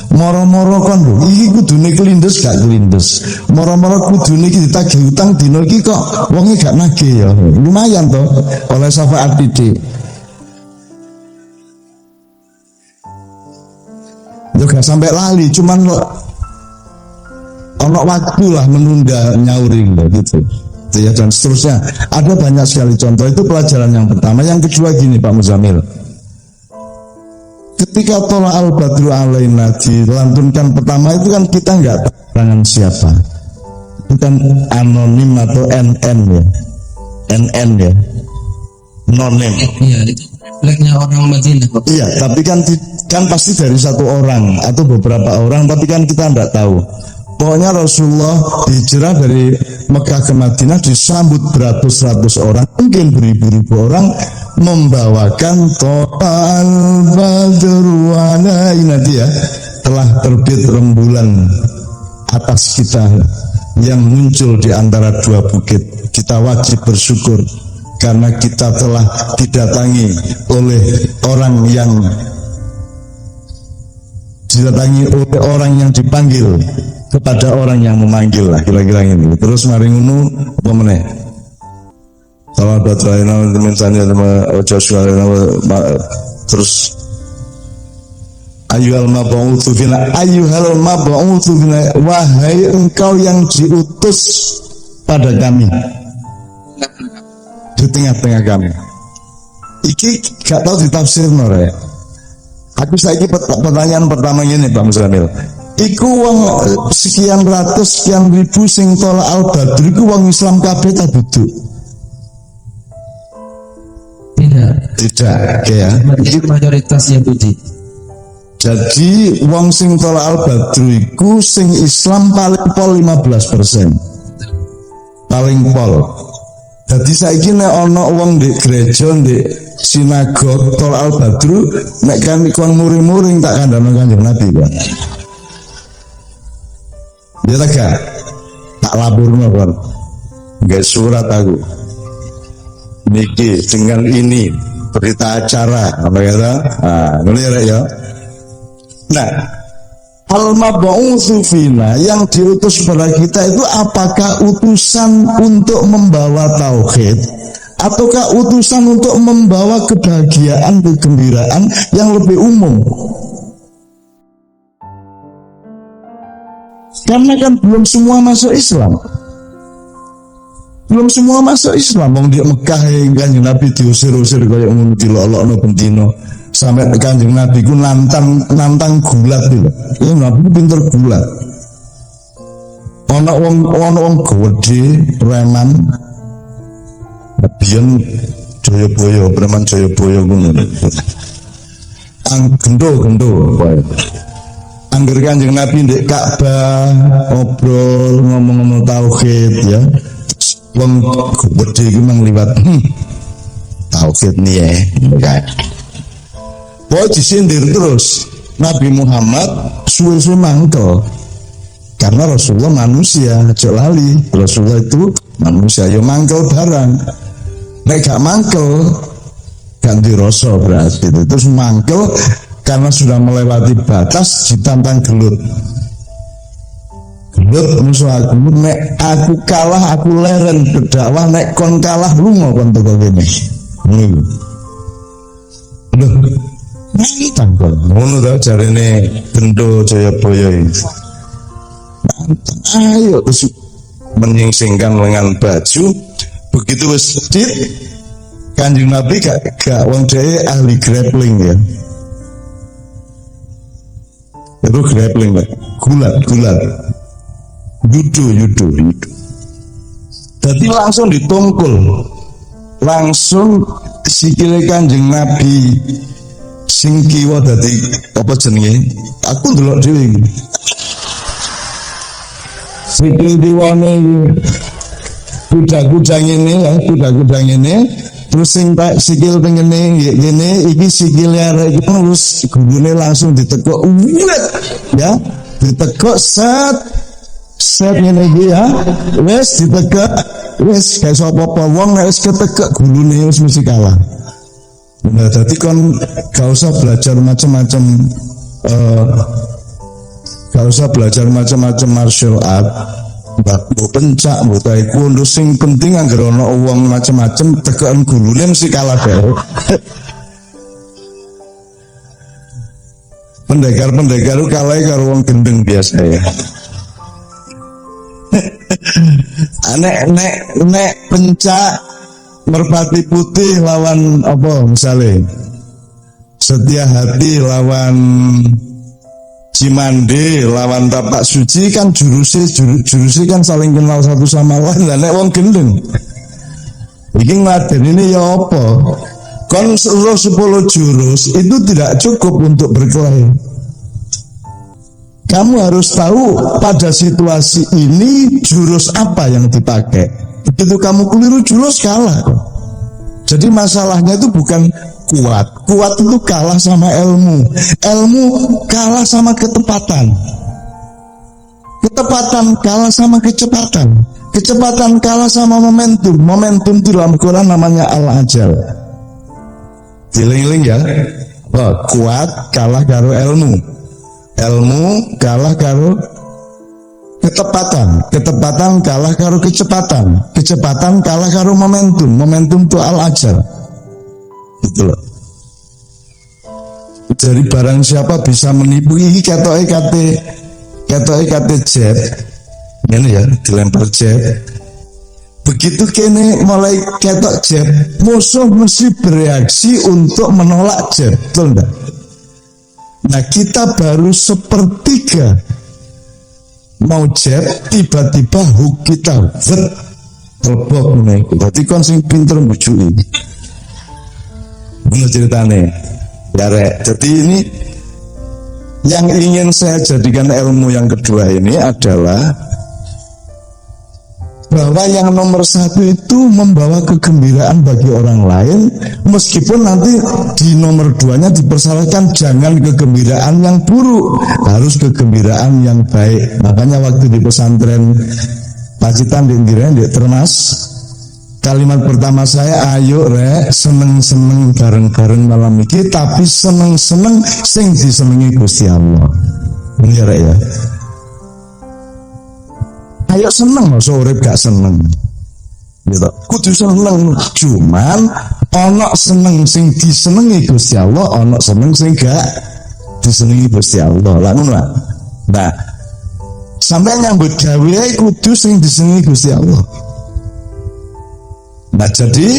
Moro-moro kon lho, iki kudune kelindes gak kelindes. Moro-moro kudune iki ditagih utang dino iki kok wonge gak nagih ya. Lumayan toh oleh syafaat didik. Yo gak sampai lali, cuman ono waktu lah menunda nyauring gitu. Ya, dan seterusnya. Ada banyak sekali contoh. Itu pelajaran yang pertama. Yang kedua gini Pak Muzamil. Ketika tola al-badru alaina dilantunkan pertama itu kan kita nggak tahu tangan siapa, itu kan anonim atau NN ya, NN ya, nonim. Iya, itu blacknya orang Madinah. Iya, tapi kan pasti dari satu orang atau beberapa orang, tapi kan kita nggak tahu. Pokoknya Rasulullah hijrah dari Mekah ke Madinah disambut beratus-ratus orang, mungkin beribu-ribu orang, membawakan to'al badru alaina, dia telah terbit rembulan atas kita yang muncul di antara dua bukit. Kita wajib bersyukur karena kita telah didatangi oleh orang yang dipanggil kepada orang yang memanggil lah, kira-kira ini. Terus mari ngono apa meneh? Salah batraina misalnya sama Joshua terus ayyuhal mab'utsu fina wahai engkau yang diutus pada kami di tengah-tengah kami. Iki gak tahu ditafsir ya. Aku saiki pertanyaan pertama ini Pak Muslamil. Iku wong sekian ratus sekian ribu sing tola al badr iku wong Islam kabeh ta duduk? Tidak, ya. Jadi mayoritas yang puji. Jadi wong sing tola al badr iku sing Islam paling pol 15%. Paling pol. Dadi saiki nek ana wong di gereja di sinagog Tol Al Badru nek kan kon muring-muring tak kandhane Kanjeng Nabi kok. Dia tak laburno kon. Nggak surat aku. Niki dengan ini berita acara apa kata? Nulis ya. Nah, al-mab'utsu fina yang diutus pada kita itu apakah utusan untuk membawa tauhid ataukah utusan untuk membawa kebahagiaan, kegembiraan yang lebih umum? Karena kan belum semua masuk Islam. Belum semua masuk Islam. Wong di Mekah Kanjeng Nabi diusir-usir kaya ngono dilolokno bendino. Sampai Kanjeng Nabi ku nantang gulat gitu. Ya Nabi pinter gulat. Ana wong gede preman biyen Jayabaya, preman Jayabaya ngono. Gendo wae. Angger Kanjeng Nabi ndek Ka'bah ngobrol ngomong-ngomong tauhid ya. Wong gede iki mang liwat tauhid nih ya. Boy disindir terus Nabi Muhammad suwe-suwe mangkel karena Rasulullah manusia, aja lali Rasulullah itu manusia, ya mangkel barang. Nek gak mangkel ganti rasa berarti itu. Terus mangkel karena sudah melewati batas ditantang gelut. Gelut musuh aku, nek aku kalah aku leren berdakwah, nek kon kalah lu ngomong teko kene. Loh, nantang kok. Ngono ta jarene Gendo Jayabaya iki. Nantang. Ayo terus menyingsingkan lengan baju. Begitu wis dit Kanjeng Nabi gak wong dhewe ahli grappling ya. Itu grappling Pak. Gulat. Yudo. Jadi langsung ditungkul. Langsung sikile Kanjeng Nabi sing kiwa dadi apa jenenge? Aku ndelok dhewe iki. Sikil diwane kuda-kuda ngene, terus sing sikil tengene ngene iki sikile arek iki terus gulune langsung ditekuk. Ya, ditekuk set ngene iki ya. Wis ditekuk, wis gak iso apa-apa wong nek wis ketekuk gulune wis mesti kalah. Nah, jadi kan gak usah belajar macam-macam martial art, mbok pencak, mbok taekwondo, sing penting anggere ana wong macam-macam tekan gulune mesti kalah bae. Pendekar kalah karo wong gendeng biasa ya. Nek pencak Merpati Putih lawan apa misalnya Setia Hati lawan Cimande lawan Tapak Suci kan jurusnya kan saling kenal satu sama lain. Lah nek wong gendeng iki ngladen ini ya apa kon 10 jurus itu tidak cukup untuk berkelahi. Kamu harus tahu pada situasi ini jurus apa yang dipakai. Begitu kamu keliru jurus kalah. Jadi masalahnya itu bukan kuat itu kalah sama ilmu kalah sama ketepatan kalah sama kecepatan kalah sama momentum di dalam Quran namanya al-ajal. Diling-ling ya. Kuat kalah karo ilmu kalah karo ketepatan kalah karo kecepatan kalah karo momentum itu al-ajal. Gitu loh. Dari barang siapa bisa menipu ini katoke kate jet ini ya dilempar jet, begitu kene mulai ketok jet musuh mesti bereaksi untuk menolak jet, betul enggak? Nah kita baru sepertiga mau jet tiba-tiba hook kita terbok nih, berarti kon sing pinter mbujui. Ini ceritanya ya rek. Jadi ini yang ingin saya jadikan ilmu yang kedua ini adalah bahwa yang nomor satu itu membawa kegembiraan bagi orang lain, meskipun nanti di nomor duanya dipersyaratkan jangan kegembiraan yang buruk, harus kegembiraan yang baik. Makanya waktu di pesantren Pacitan di Indiren di Termas, kalimat pertama saya, ayo rek seneng-seneng bareng-bareng malam ini, tapi seneng-seneng sing disenengi Gusti Allah. Bener ya? Ayo seneng, sore gak seneng gitu. Kudu seneng, cuman ono seneng sing disenengi Gusti Allah, ono seneng sing gak disenengi Gusti Allah. Lah ngono. Nah, sampai nyambut gawe kudu sing disenengi Gusti Allah. Nah, jadi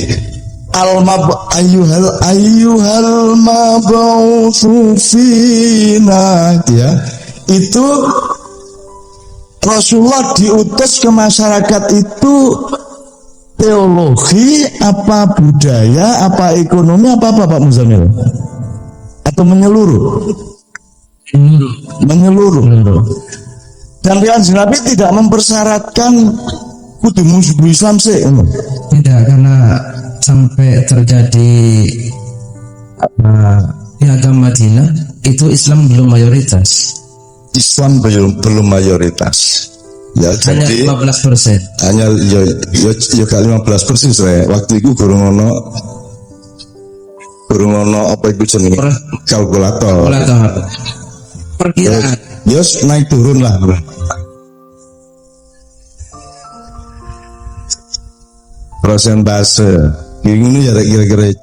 ayyuhal mab'utsu fina ya. Itu Rasulullah diutus ke masyarakat itu teologi, apa budaya, apa ekonomi, apa Pak Muzamil? Atau menyeluruh? Menyeluruh. Dan Kanjeng Nabi tidak mempersyaratkan kudu musuh Islam sih. Tidak, karena sampai terjadi piagam Madinah itu Islam belum mayoritas. Islam belum mayoritas. Ya, Hanya jadi 15%. hanya ya gak 15% saya. Waktu itu kurang ono apa itu jenenge? Kalkulator. Perkiraan. Ya naik turun lah. Persentase. Ini ya kira-kira